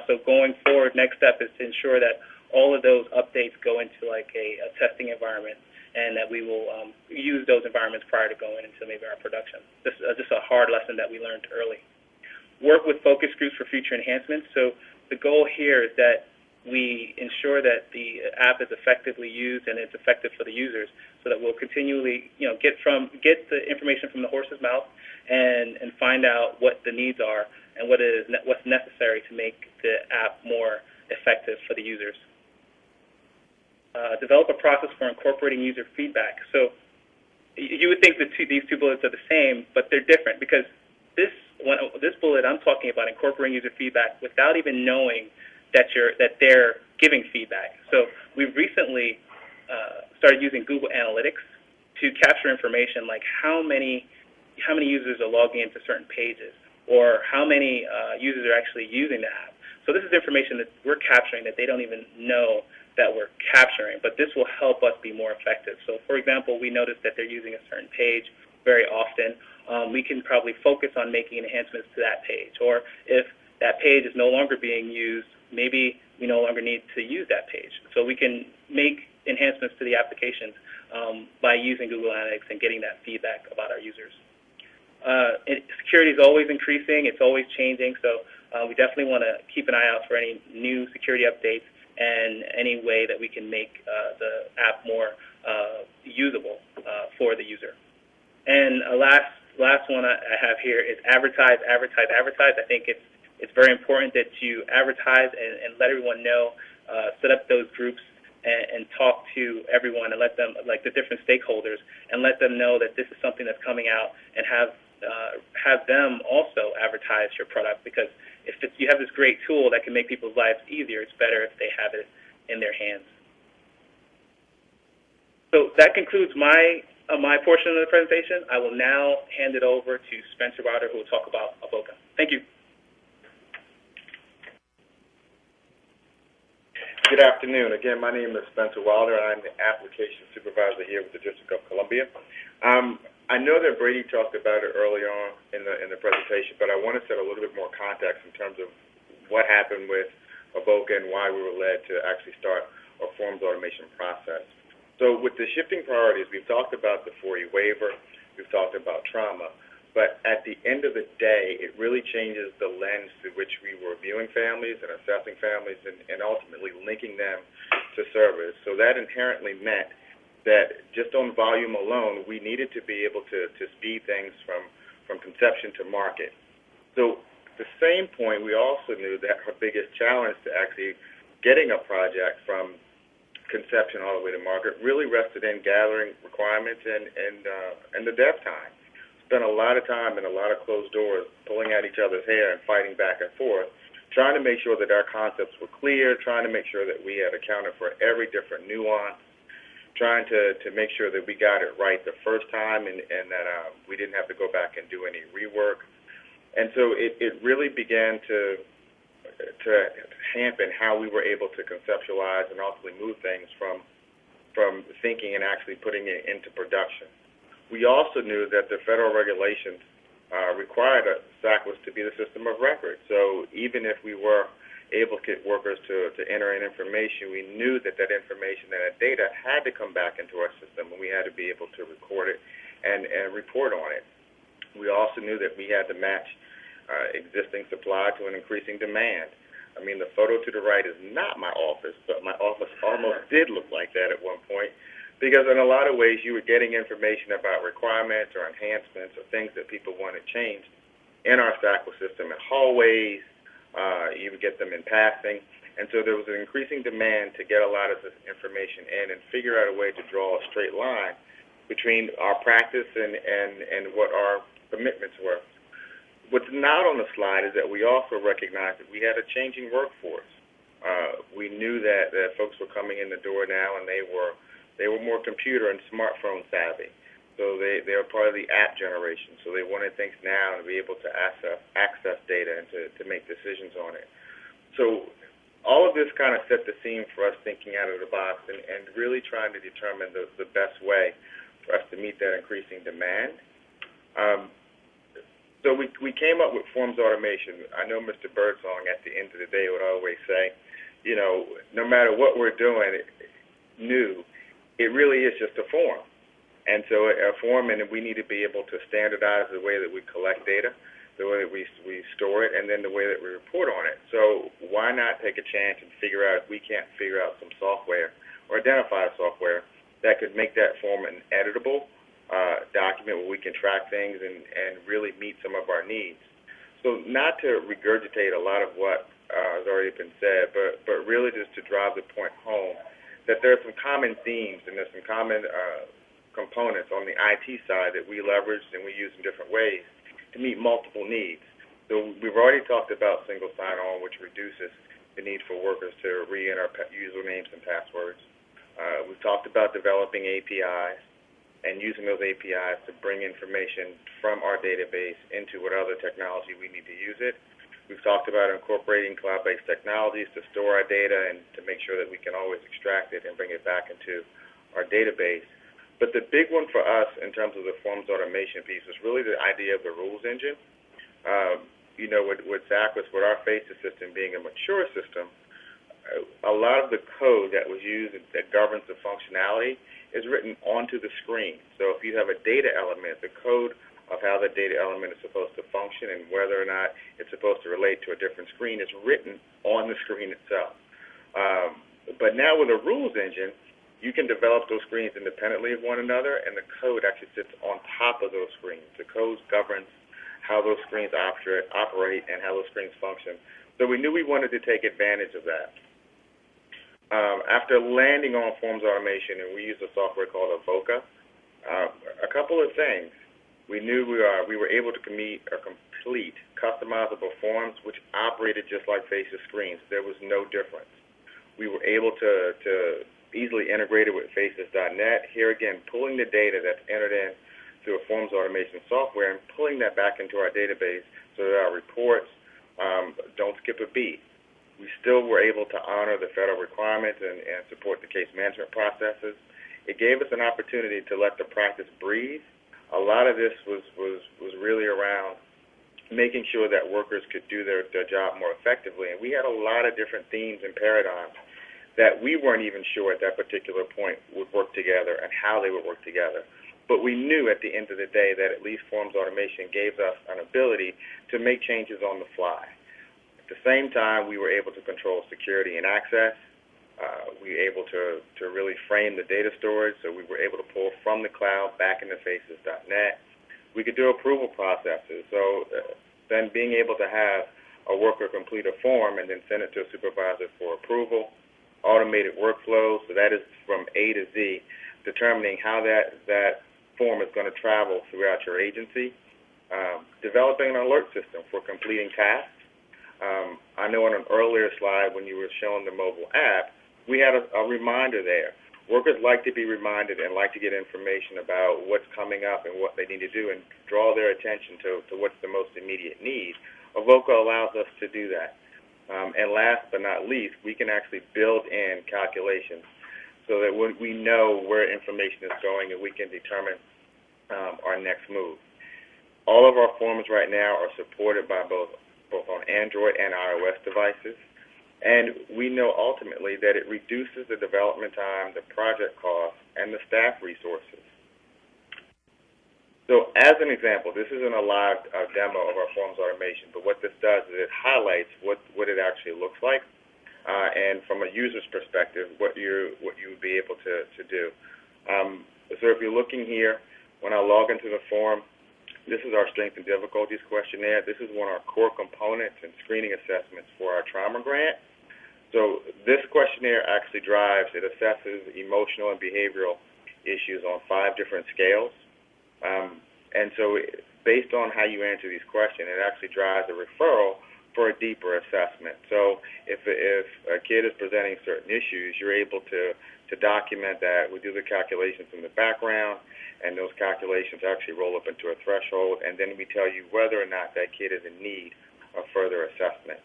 So going forward, next step is to ensure that all of those updates go into like a testing environment, and that we will use those environments prior to going into maybe our production. This is just a hard lesson that we learned early. Work with focus groups for future enhancements. So the goal here is that we ensure that the app is effectively used and it's effective for the users, so that we'll continually, get the information from the horse's mouth and find out what the needs are and what's necessary to make the app more effective for the users. Develop a process for incorporating user feedback. So you would think that these two bullets are the same, but they're different, because this bullet, I'm talking about incorporating user feedback without even knowing that they're giving feedback. So we've recently started using Google Analytics to capture information like how many users are logging into certain pages, or how many users are actually using the app. So this is information that we're capturing that they don't even know that we're capturing, but this will help us be more effective. So for example, we notice that they're using a certain page very often. We can probably focus on making enhancements to that page, or if that page is no longer being used, maybe we no longer need to use that page. So we can make enhancements to the applications by using Google Analytics and getting that feedback about our users. Security is always increasing, it's always changing, so we definitely want to keep an eye out for any new security updates and any way that we can make the app more usable for the user. And a last one I have here is advertise, advertise, advertise. I think it's very important that you advertise and let everyone know, set up those groups and talk to everyone and let them, like the different stakeholders, and let them know that this is something that's coming out, and have them also advertise your product, because if you have this great tool that can make people's lives easier, it's better if they have it in their hands. So that concludes my portion of the presentation. I will now hand it over to Spencer Wilder, who will talk about Avoca. Thank you. Good afternoon. Again, my name is Spencer Wilder. I'm the application supervisor here with the District of Columbia. I know that Brady talked about it earlier on in the presentation, but I want to set a little bit more context in terms of what happened with Avoca and why we were led to actually start a forms automation process. So with the shifting priorities, we've talked about the 4E waiver, we've talked about trauma, but at the end of the day, it really changes the lens through which we were viewing families and assessing families and ultimately linking them to service. So that inherently meant that just on volume alone, we needed to be able to speed things from conception to market. So at the same point, we also knew that our biggest challenge to actually getting a project from conception all the way to market really rested in gathering requirements and the dev time. Spent a lot of time in a lot of closed doors pulling at each other's hair and fighting back and forth, trying to make sure that our concepts were clear, trying to make sure that we had accounted for every different nuance, trying to make sure that we got it right the first time and that we didn't have to go back and do any rework. And so it really began to hamper how we were able to conceptualize and ultimately move things from thinking and actually putting it into production. We also knew that the federal regulations required SACWIS to be the system of record. So even if we were able to get workers to enter in information, we knew that information, that data had to come back into our system, and we had to be able to record it and report on it. We also knew that we had to match existing supply to an increasing demand. I mean, the photo to the right is not my office, but my office almost did look like that at one point, because in a lot of ways you were getting information about requirements or enhancements or things that people wanted changed in our SACWIS system in hallways. You would get them in passing. And so there was an increasing demand to get a lot of this information in and figure out a way to draw a straight line between our practice and what our commitments were. What's not on the slide is that we also recognized that we had a changing workforce. We knew that folks were coming in the door now, and they were more computer and smartphone savvy. So they were part of the app generation. So they wanted things now and be able to access data and to make decisions on it. So all of this kind of set the scene for us thinking out of the box and really trying to determine the best way for us to meet that increasing demand. So we came up with forms automation. I know Mr. Birdsong at the end of the day would always say, you know, no matter what we're doing new, it really is just a form. And so a form, and we need to be able to standardize the way that we collect data, the way that we store it, and then the way that we report on it. So why not take a chance and figure out if we can't figure out some software or identify software that could make that form an editable document where we can track things and really meet some of our needs. So not to regurgitate a lot of what has already been said, but really just to drive the point home that there are some common themes and there's some common components on the IT side that we leveraged and we use in different ways to meet multiple needs. So we've already talked about single sign-on, which reduces the need for workers to re-enter usernames and passwords. We've talked about developing APIs and using those APIs to bring information from our database into what other technology we need to use it. We've talked about incorporating cloud-based technologies to store our data and to make sure that we can always extract it and bring it back into our database. But the big one for us in terms of the forms automation piece is really the idea of the rules engine. You know, with SACWIS, with our FACES system being a mature system, a lot of the code that was used that governs the functionality is written onto the screen. So if you have a data element, the code of how the data element is supposed to function and whether or not it's supposed to relate to a different screen is written on the screen itself. But now with a rules engine, you can develop those screens independently of one another, and the code actually sits on top of those screens. The code governs how those screens operate and how those screens function. So we knew we wanted to take advantage of that. After landing on forms automation, and we used a software called Avoca, a couple of things. We knew we were able to complete customizable forms which operated just like FACES screens. There was no difference. We were able to easily integrate it with FACES.net. Here again, pulling the data that's entered in through a forms automation software and pulling that back into our database so that our reports don't skip a beat. We still were able to honor the federal requirements and support the case management processes. It gave us an opportunity to let the practice breathe. A lot of this was really around making sure that workers could do their job more effectively. And we had a lot of different themes and paradigms that we weren't even sure at that particular point would work together and how they would work together. But we knew at the end of the day that at least forms automation gave us an ability to make changes on the fly. At the same time, we were able to control security and access. We were able to really frame the data storage, so we were able to pull from the cloud back into FACES.net. We could do approval processes, so then being able to have a worker complete a form and then send it to a supervisor for approval, automated workflows, so that is from A to Z, determining how that form is going to travel throughout your agency, developing an alert system for completing tasks. I know on an earlier slide when you were showing the mobile app, we had a reminder there. Workers like to be reminded and like to get information about what's coming up and what they need to do and draw their attention to what's the most immediate need. Avoca allows us to do that. And last but not least, we can actually build in calculations so that we know where information is going and we can determine our next move. All of our forms right now are supported by both on Android and iOS devices. And we know ultimately that it reduces the development time, the project costs, and the staff resources. So as an example, this isn't a live demo of our forms automation, but what this does is it highlights what it actually looks like, and from a user's perspective, what you would be able to do. So if you're looking here, when I log into the form, this is our strength and difficulties questionnaire. This is one of our core components and screening assessments for our trauma grant. So this questionnaire actually it assesses emotional and behavioral issues on 5 different scales. And so based on how you answer these questions, it actually drives a referral for a deeper assessment. So if a kid is presenting certain issues, you're able to document that. We do the calculations in the background, and those calculations actually roll up into a threshold, and then we tell you whether or not that kid is in need of further assessment.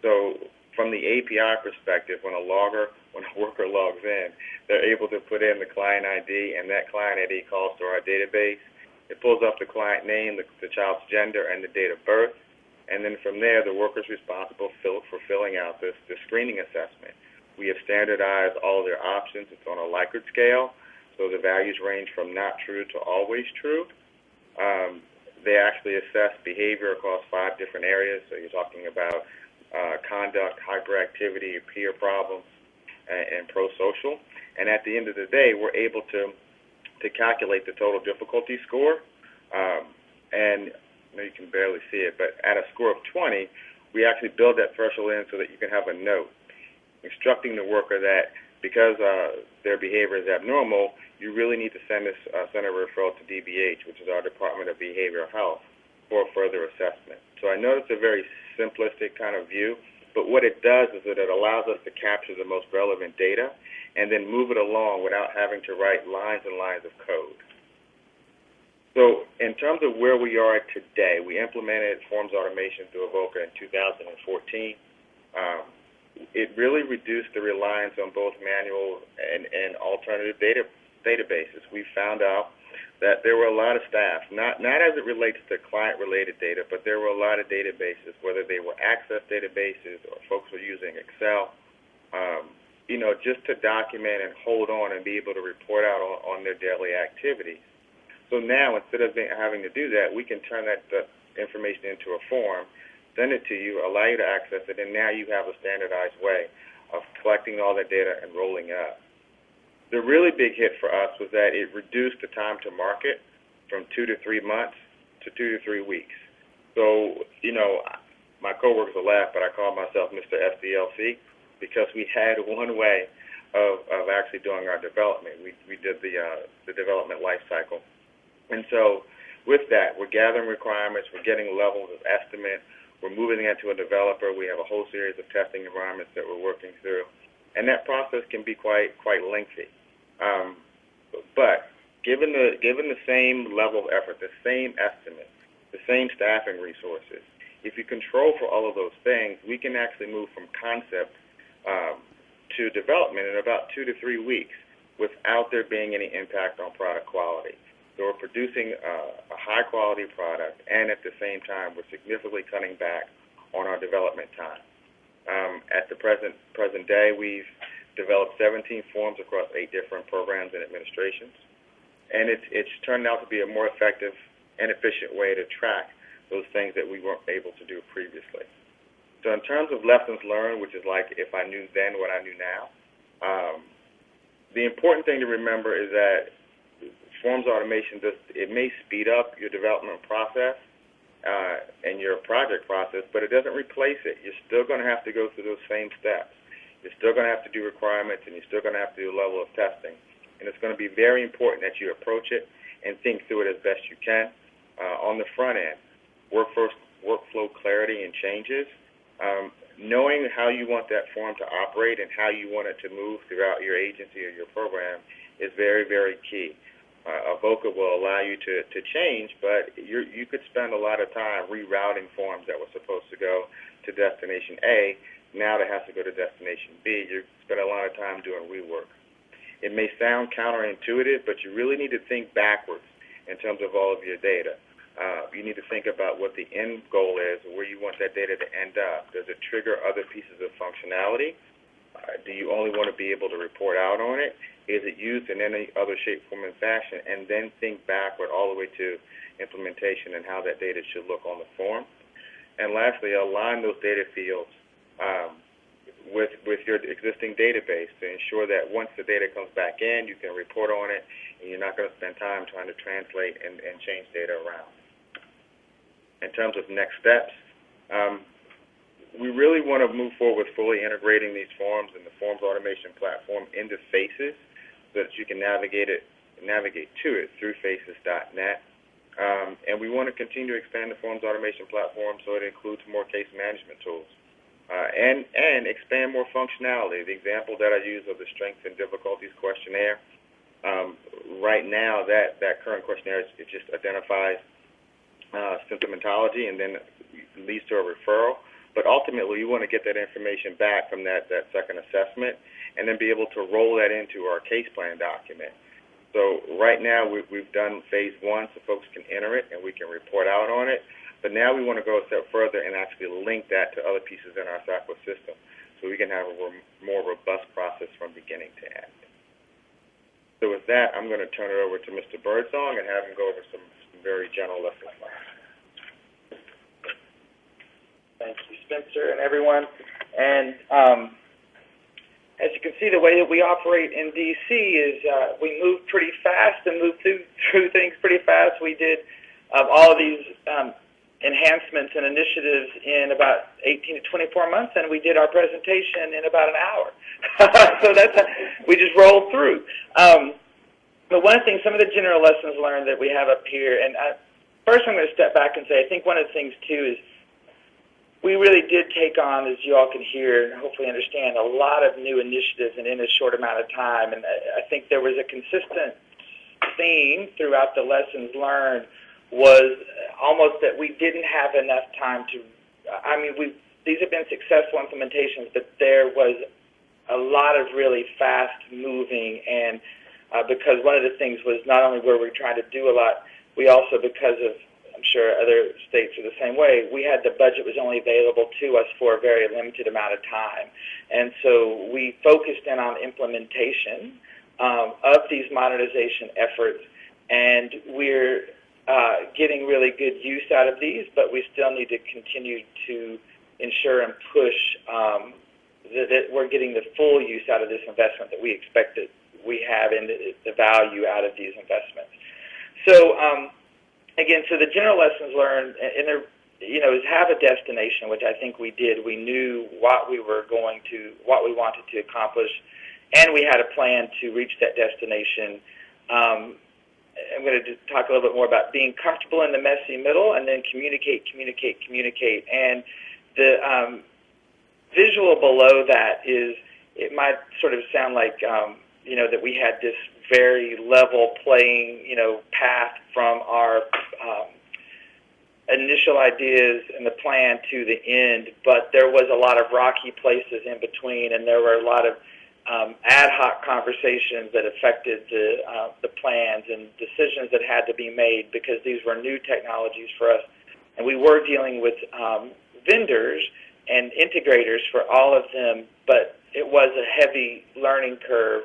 So from the API perspective, when a worker logs in, they're able to put in the client ID, and that client ID calls to our database. It pulls up the client name, the child's gender, and the date of birth, and then from there, the worker's responsible for filling out this screening assessment. We have standardized all of their options. It's on a Likert scale, so the values range from not true to always true. They actually assess behavior across 5 different areas, so you're talking about conduct, hyperactivity, peer problems, and pro-social. And at the end of the day, we're able to calculate the total difficulty score. And I know you can barely see it, but at a score of 20, we actually build that threshold in so that you can have a note instructing the worker that because their behavior is abnormal, you really need to send a referral to DBH, which is our Department of Behavioral Health, for further assessment. So I know it's a very simplistic kind of view, but what it does is that it allows us to capture the most relevant data and then move it along without having to write lines and lines of code. So in terms of where we are today, we implemented forms automation through Avoca in 2014. It really reduced the reliance on both manual and alternative databases. We found out that there were a lot of staff, not as it relates to client-related data, but there were a lot of databases, whether they were Access databases or folks were using Excel, just to document and hold on and be able to report out on their daily activities. So now, instead of having to do that, we can turn that information into a form, send it to you, allow you to access it, and now you have a standardized way of collecting all that data and rolling it up. The really big hit for us was that it reduced the time to market from 2 to 3 months to 2 to 3 weeks. So, my coworkers will laugh, but I call myself Mr. SDLC because we had one way of actually doing our development. We did the development life cycle. And so with that, we're gathering requirements, we're getting levels of estimate, we're moving into a developer, we have a whole series of testing environments that we're working through. And that process can be quite lengthy. But given the same level of effort, the same estimate, the same staffing resources, if you control for all of those things, we can actually move from concept to development in about 2 to 3 weeks without there being any impact on product quality. So we're producing a high-quality product, and at the same time, we're significantly cutting back on our development time. At the present day, we've developed 17 forms across 8 different programs and administrations, and it's turned out to be a more effective and efficient way to track those things that we weren't able to do previously. So in terms of lessons learned, which is like if I knew then what I knew now, the important thing to remember is that forms automation, it may speed up your development process and your project process, but it doesn't replace it. You're still going to have to go through those same steps. You're still going to have to do requirements, and you're still going to have to do a level of testing. And it's going to be very important that you approach it and think through it as best you can. On the front end, workflow clarity and changes, knowing how you want that form to operate and how you want it to move throughout your agency or your program is very, very key. Avoca will allow you to change, but you could spend a lot of time rerouting forms that were supposed to go to destination A. Now they have to go to destination B. You spend a lot of time doing rework. It may sound counterintuitive, but you really need to think backwards in terms of all of your data. You need to think about what the end goal is, or where you want that data to end up. Does it trigger other pieces of functionality? Do you only want to be able to report out on it? Is it used in any other shape, form, and fashion? And then think backward all the way to implementation and how that data should look on the form. And lastly, align those data fields with your existing database to ensure that once the data comes back in, you can report on it, and you're not going to spend time trying to translate and change data around. In terms of next steps, we really want to move forward with fully integrating these forms and the forms automation platform into FACES so that you can navigate to it through FACES.net. And we want to continue to expand the forms automation platform so it includes more case management tools and expand more functionality. The example that I use of the strengths and difficulties questionnaire, right now that current questionnaire it just identifies symptomatology and then leads to a referral. But ultimately, you want to get that information back from that second assessment and then be able to roll that into our case plan document. So right now, we've done phase 1 so folks can enter it and we can report out on it. But now we want to go a step further and actually link that to other pieces in our SACWIS system so we can have a more robust process from beginning to end. So with that, I'm going to turn it over to Mr. Birdsong and have him go over some very general lessons learned. Thank you, Spencer, and everyone. And as you can see, the way that we operate in D.C. is we move pretty fast and move through things pretty fast. We did all of these enhancements and initiatives in about 18 to 24 months, and we did our presentation in about an hour. So we just rolled through. But one of the things, some of the general lessons learned that we have up here, and first I'm going to step back and say I think one of the things, too, is we really did take on, as you all can hear and hopefully understand, a lot of new initiatives and in a short amount of time. And I think there was a consistent theme throughout the lessons learned was almost that we didn't have enough time to, these have been successful implementations, but there was a lot of really fast moving, and because one of the things was not only were we trying to do a lot, we also, because of, I'm sure other states are the same way, we had the budget was only available to us for a very limited amount of time. And so we focused in on implementation of these modernization efforts, and we're getting really good use out of these, but we still need to continue to ensure and push that we're getting the full use out of this investment that we expect that we have in the value out of these investments. So again, so the general lessons learned, and there, is have a destination, which I think we did. We knew what we wanted to accomplish, and we had a plan to reach that destination. I'm going to talk a little bit more about being comfortable in the messy middle, and then communicate. And the visual below that is, it might sort of sound like, that we had this very level playing, path from our initial ideas and the plan to the end, but there was a lot of rocky places in between, and there were a lot of ad hoc conversations that affected the plans and decisions that had to be made because these were new technologies for us. And we were dealing with vendors and integrators for all of them, but it was a heavy learning curve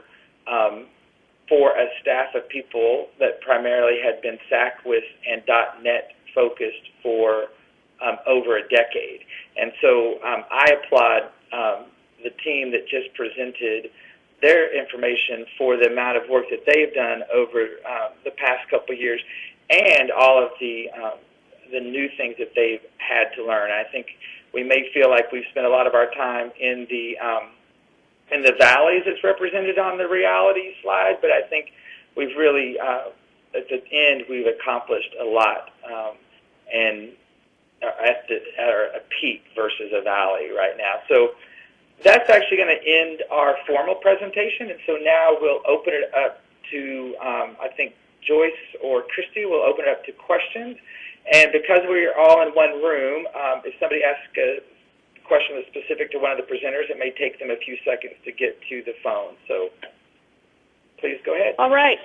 for a staff of people that primarily had been SACWIS and .NET focused for over a decade. And so I applaud the team that just presented their information for the amount of work that they've done over the past couple of years and all of the new things that they've had to learn. I think we may feel like we've spent a lot of our time in the in the valleys as represented on the reality slide, but I think we've really, at the end, we've accomplished a lot, and at a peak versus a valley right now. So that's actually going to end our formal presentation, and so now we'll open it up to, I think Joyce or Christy will open it up to questions. And because we're all in one room, if somebody asks a question that's specific to one of the presenters, it may take them a few seconds to get to the phone. So please go ahead. All right.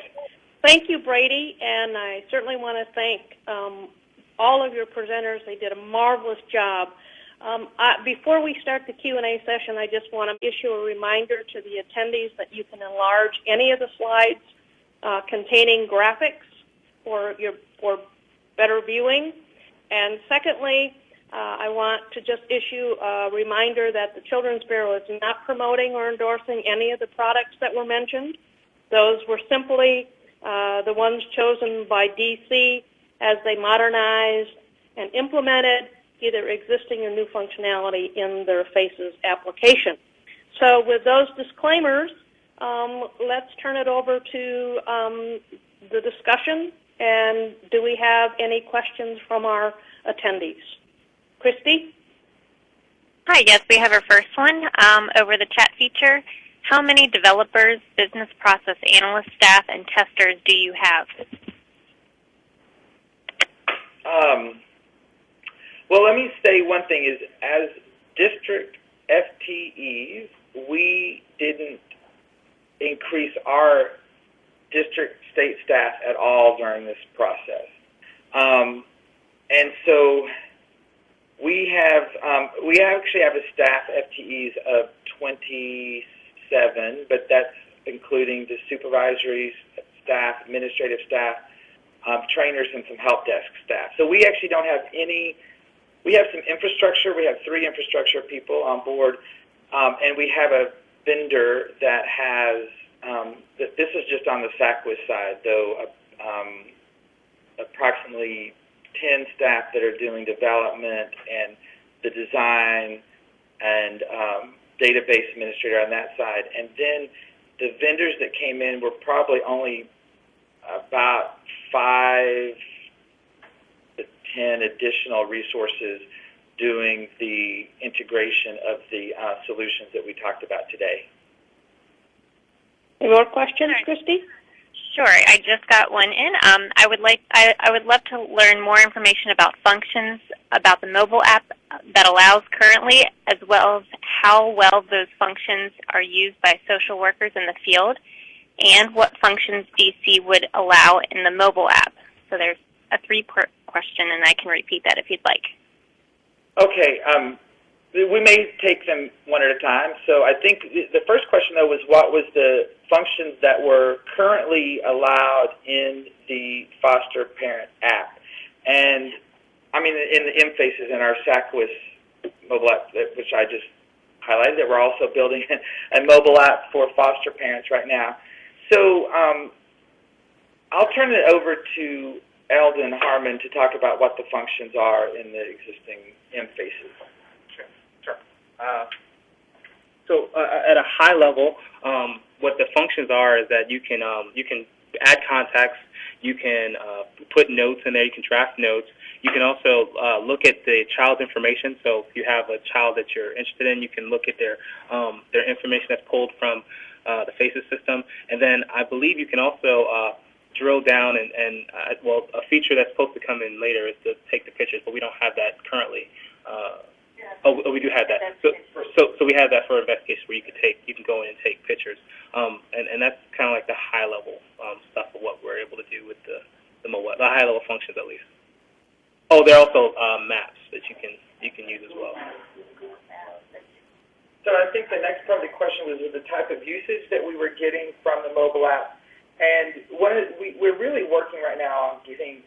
Thank you, Brady, and I certainly want to thank all of your presenters. They did a marvelous job. Before we start the Q&A session, I just want to issue a reminder to the attendees that you can enlarge any of the slides containing graphics for better viewing. And secondly, I want to just issue a reminder that the Children's Bureau is not promoting or endorsing any of the products that were mentioned. Those were simply the ones chosen by DC as they modernized and implemented either existing or new functionality in their FACES application. So with those disclaimers, let's turn it over to the discussion. And do we have any questions from our attendees? Christy? Hi, yes, we have our first one over the chat feature. How many developers, business process analyst staff, and testers do you have? Well, let me say one thing is, as district FTEs, we didn't increase our district state staff at all during this process. And so we actually have a staff FTEs of 27, but that's including the supervisory staff, administrative staff, trainers, and some help desk staff. So we actually don't have any. We have some infrastructure. We have 3 infrastructure people on board, and we have a vendor that has, this is just on the SACWIS side, though, approximately 10 staff that are doing development and the design and database administrator on that side. And then the vendors that came in were probably only about 5 to 10 additional resources doing the integration of the solutions that we talked about today. Any more questions, Christy? Sure, I just got one in. I would love to learn more information about functions about the mobile app that allows currently, as well as how well those functions are used by social workers in the field, and what functions DC would allow in the mobile app. So there's a 3-part question, and I can repeat that if you'd like. Okay. We may take them one at a time. So I think the first question, though, was what was the functions that were currently allowed in the foster parent app. And, I mean, in the mFACES, in our SACWIS mobile app, which I just highlighted, that we're also building a mobile app for foster parents right now. So I'll turn it over to Eldon Harmon to talk about what the functions are in the existing mFACES. Sure. So at a high level, what the functions are is that you can add contacts, you can put notes in there, you can draft notes. You can also look at the child's information. So if you have a child that you're interested in, you can look at their information that's pulled from the FACES system. And then I believe you can also drill down and well, a feature that's supposed to come in later is to take the pictures, but we don't have that currently. We do have that. So we have that for investigation where you can go in and take pictures, and that's kind of like the high level stuff of what we're able to do with the mobile, the high level functions at least. Oh, there are also maps that you can use as well. So I think the next part of the question was the type of usage that we were getting from the mobile app, and we're really working right now on getting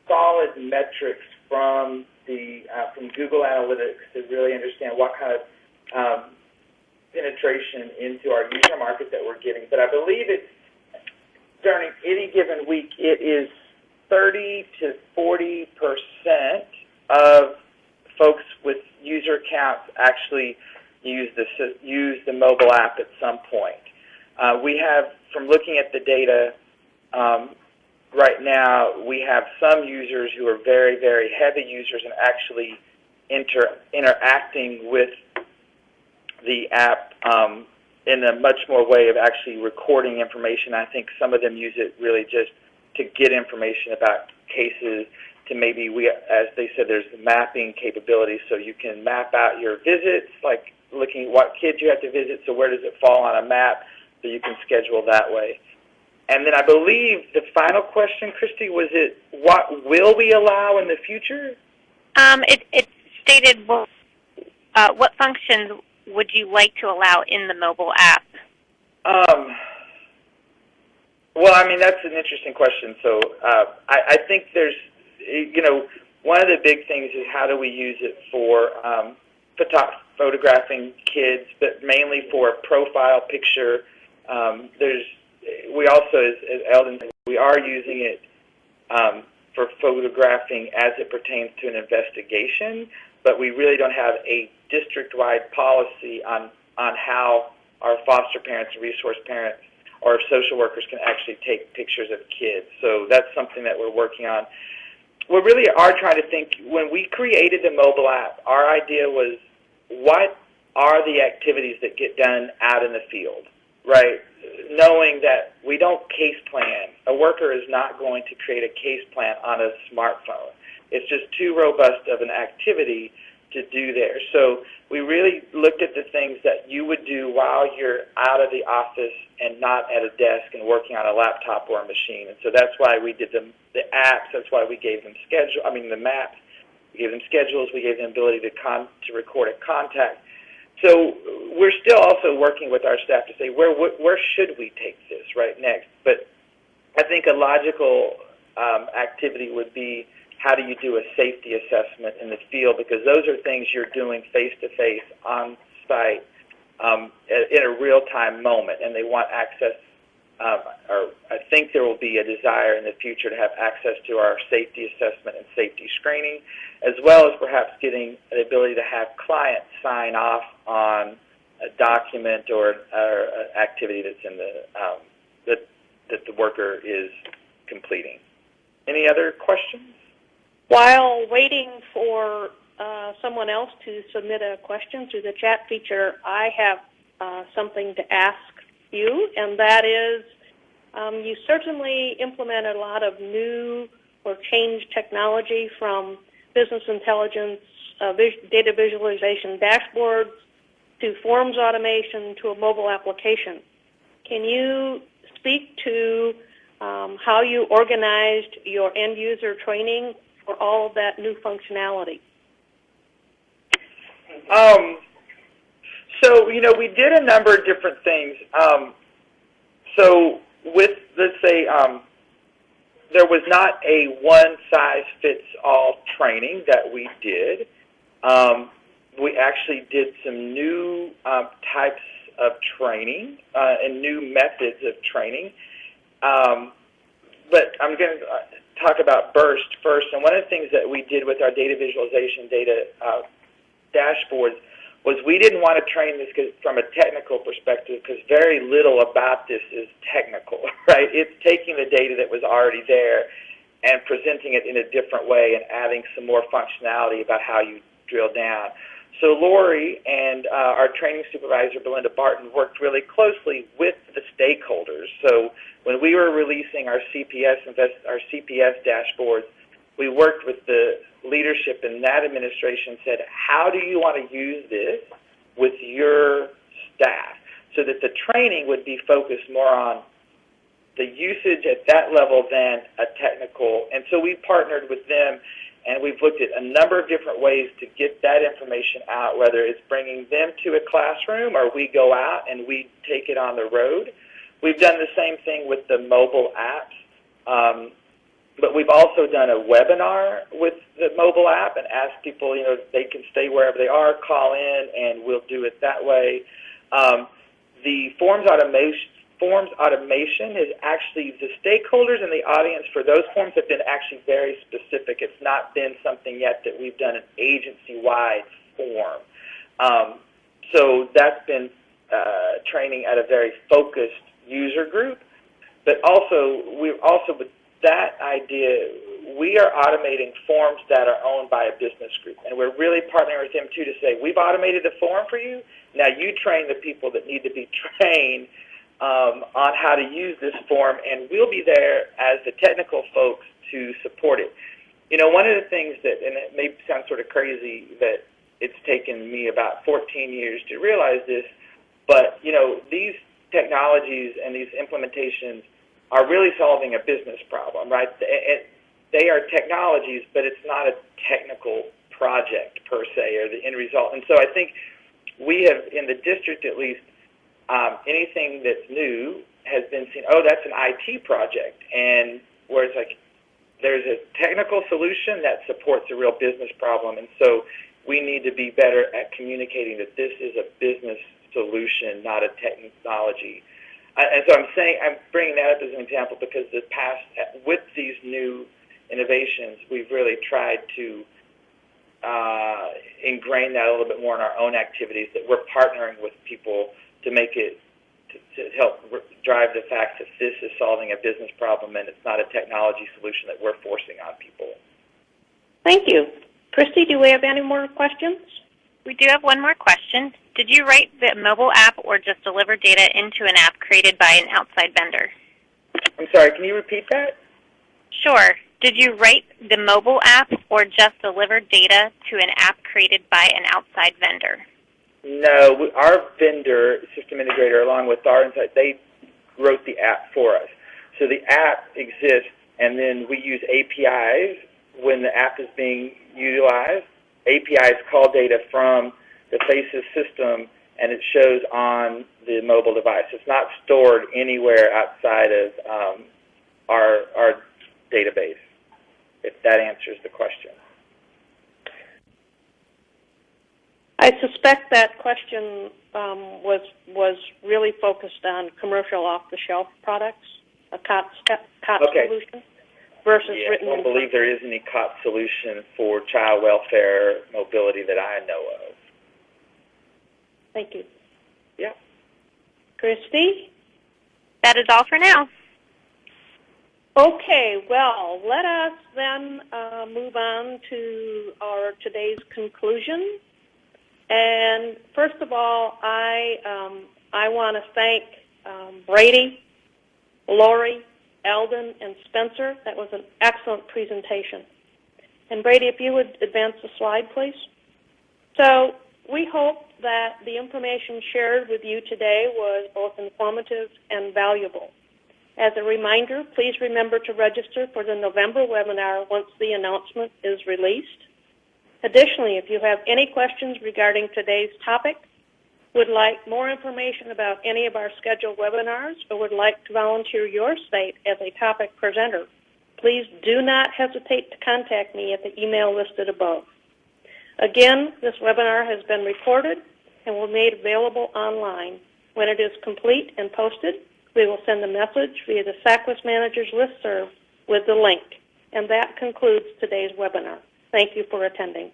solid metrics from Google Analytics to really understand what kind of penetration into our user market that we're getting. But I believe it's during any given week, it is 30 to 40% of folks with user accounts actually use the mobile app at some point. We have, from looking at the data right now, we have some users who are very, very heavy users and actually interacting with the app in a much more way of actually recording information. I think some of them use it really just to get information about cases, to maybe, as they said, there's mapping capabilities, so you can map out your visits, like looking at what kids you have to visit, so where does it fall on a map, so you can schedule that way. And then I believe the final question, Christy, was it what will we allow in the future? It stated, what functions would you like to allow in the mobile app? Well, I mean, that's an interesting question. So I think there's, one of the big things is how do we use it for photographing kids, but mainly for a profile picture. We also, as Eldon said, we are using it for photographing as it pertains to an investigation, but we really don't have a district-wide policy on how our foster parents and resource parents or social workers can actually take pictures of kids. So that's something that we're working on. We really are trying to think, when we created the mobile app, our idea was, what are the activities that get done out in the field, right? Knowing that we don't case plan. A worker is not going to create a case plan on a smartphone. It's just too robust of an activity to do there. So we really looked at the things that you would do while you're out of the office and not at a desk and working on a laptop or a machine. And so that's why we did the apps. That's why we gave them the maps. We gave them schedules. We gave them ability to record a contact. So we're still also working with our staff to say, where should we take this right next? But I think a logical activity would be, how do you do a safety assessment in the field? Because those are things you're doing face-to-face, on-site, in a real-time moment, and they want access, or I think there will be a desire in the future to have access to our safety assessment and safety screening, as well as perhaps getting the ability to have clients sign off on a document or an activity that's in that the worker is completing. Any other questions? While waiting for someone else to submit a question through the chat feature, I have something to ask you, and that is, you certainly implemented a lot of new or changed technology, from business intelligence, data visualization dashboards, to forms automation, to a mobile application. Can you speak to how you organized your end-user training for all of that new functionality? So, we did a number of different things. So with, let's say, there was not a one-size-fits-all training that we did. We actually did some new types of training and new methods of training. But I'm going to talk about Birst first. And one of the things that we did with our data visualization data dashboards was we didn't want to train this from a technical perspective, because very little about this is technical, right? It's taking the data that was already there and presenting it in a different way and adding some more functionality about how you drill down. So Lori and our training supervisor, Belinda Barton, worked really closely with the stakeholders. So when we were releasing our CPS dashboards, we worked with the leadership in that administration, said, how do you want to use this with your staff, so that the training would be focused more on the usage at that level than a technical. And so we partnered with them, and we've looked at a number of different ways to get that information out, whether it's bringing them to a classroom or we go out and we take it on the road. We've done the same thing with the mobile apps. But we've also done a webinar with the mobile app and asked people, they can stay wherever they are, call in, and we'll do it that way. The forms automation is actually, the stakeholders in the audience for those forms have been actually very specific. It's not been something yet that we've done an agency-wide form. so that's been training at a very focused user group. But also, with that idea, we are automating forms that are owned by a business group. And we're really partnering with them, too, to say, we've automated the form for you. Now you train the people that need to be trained on how to use this form, and we'll be there as the technical folks to support it. You know, one of the things that, and it may sound sort of crazy that it's taken me about 14 years to realize this, but, you know, these technologies and these implementations are really solving a business problem, right? They are technologies, but it's not a technical project per se, or the end result. And so I think we have, in the district at least, anything that's new has been seen, oh, that's an IT project. And where it's like, there's a technical solution that supports a real business problem. And so we need to be better at communicating that this is a business solution, not a technology. And so I'm bringing that up as an example because with these new innovations, we've really tried to ingrain that a little bit more in our own activities, that we're partnering with people to make it, to help drive the fact that this is solving a business problem and it's not a technology solution that we're forcing on people. Thank you. Christy, do we have any more questions? We do have one more question. Did you write the mobile app or just deliver data into an app created by an outside vendor? I'm sorry, can you repeat that? Sure. Did you write the mobile app or just deliver data to an app created by an outside vendor? No, our vendor, system integrator, along with our insight, they wrote the app for us. So the app exists, and then we use APIs when the app is being utilized. APIs call data from the mFACES system, and it shows on the mobile device. It's not stored anywhere outside of our database, if that answers the question. I suspect that question was really focused on commercial off-the-shelf products, a COT solution, versus written. I don't believe there is any COT solution for child welfare mobility that I know of. Thank you. Yeah. Christy? That is all for now. Okay, well, let us then move on to our today's conclusion. And first of all, I want to thank Brady, Lori, Eldon, and Spencer. That was an excellent presentation. And Brady, if you would advance the slide, please. So we hope that the information shared with you today was both informative and valuable. As a reminder, please remember to register for the November webinar once the announcement is released. Additionally, if you have any questions regarding today's topic, would like more information about any of our scheduled webinars, or would like to volunteer your state as a topic presenter, please do not hesitate to contact me at the email listed above. Again, this webinar has been recorded and will be made available online. When it is complete and posted, we will send a message via the SACWIS Managers listserv with the link. And that concludes today's webinar. Thank you for attending.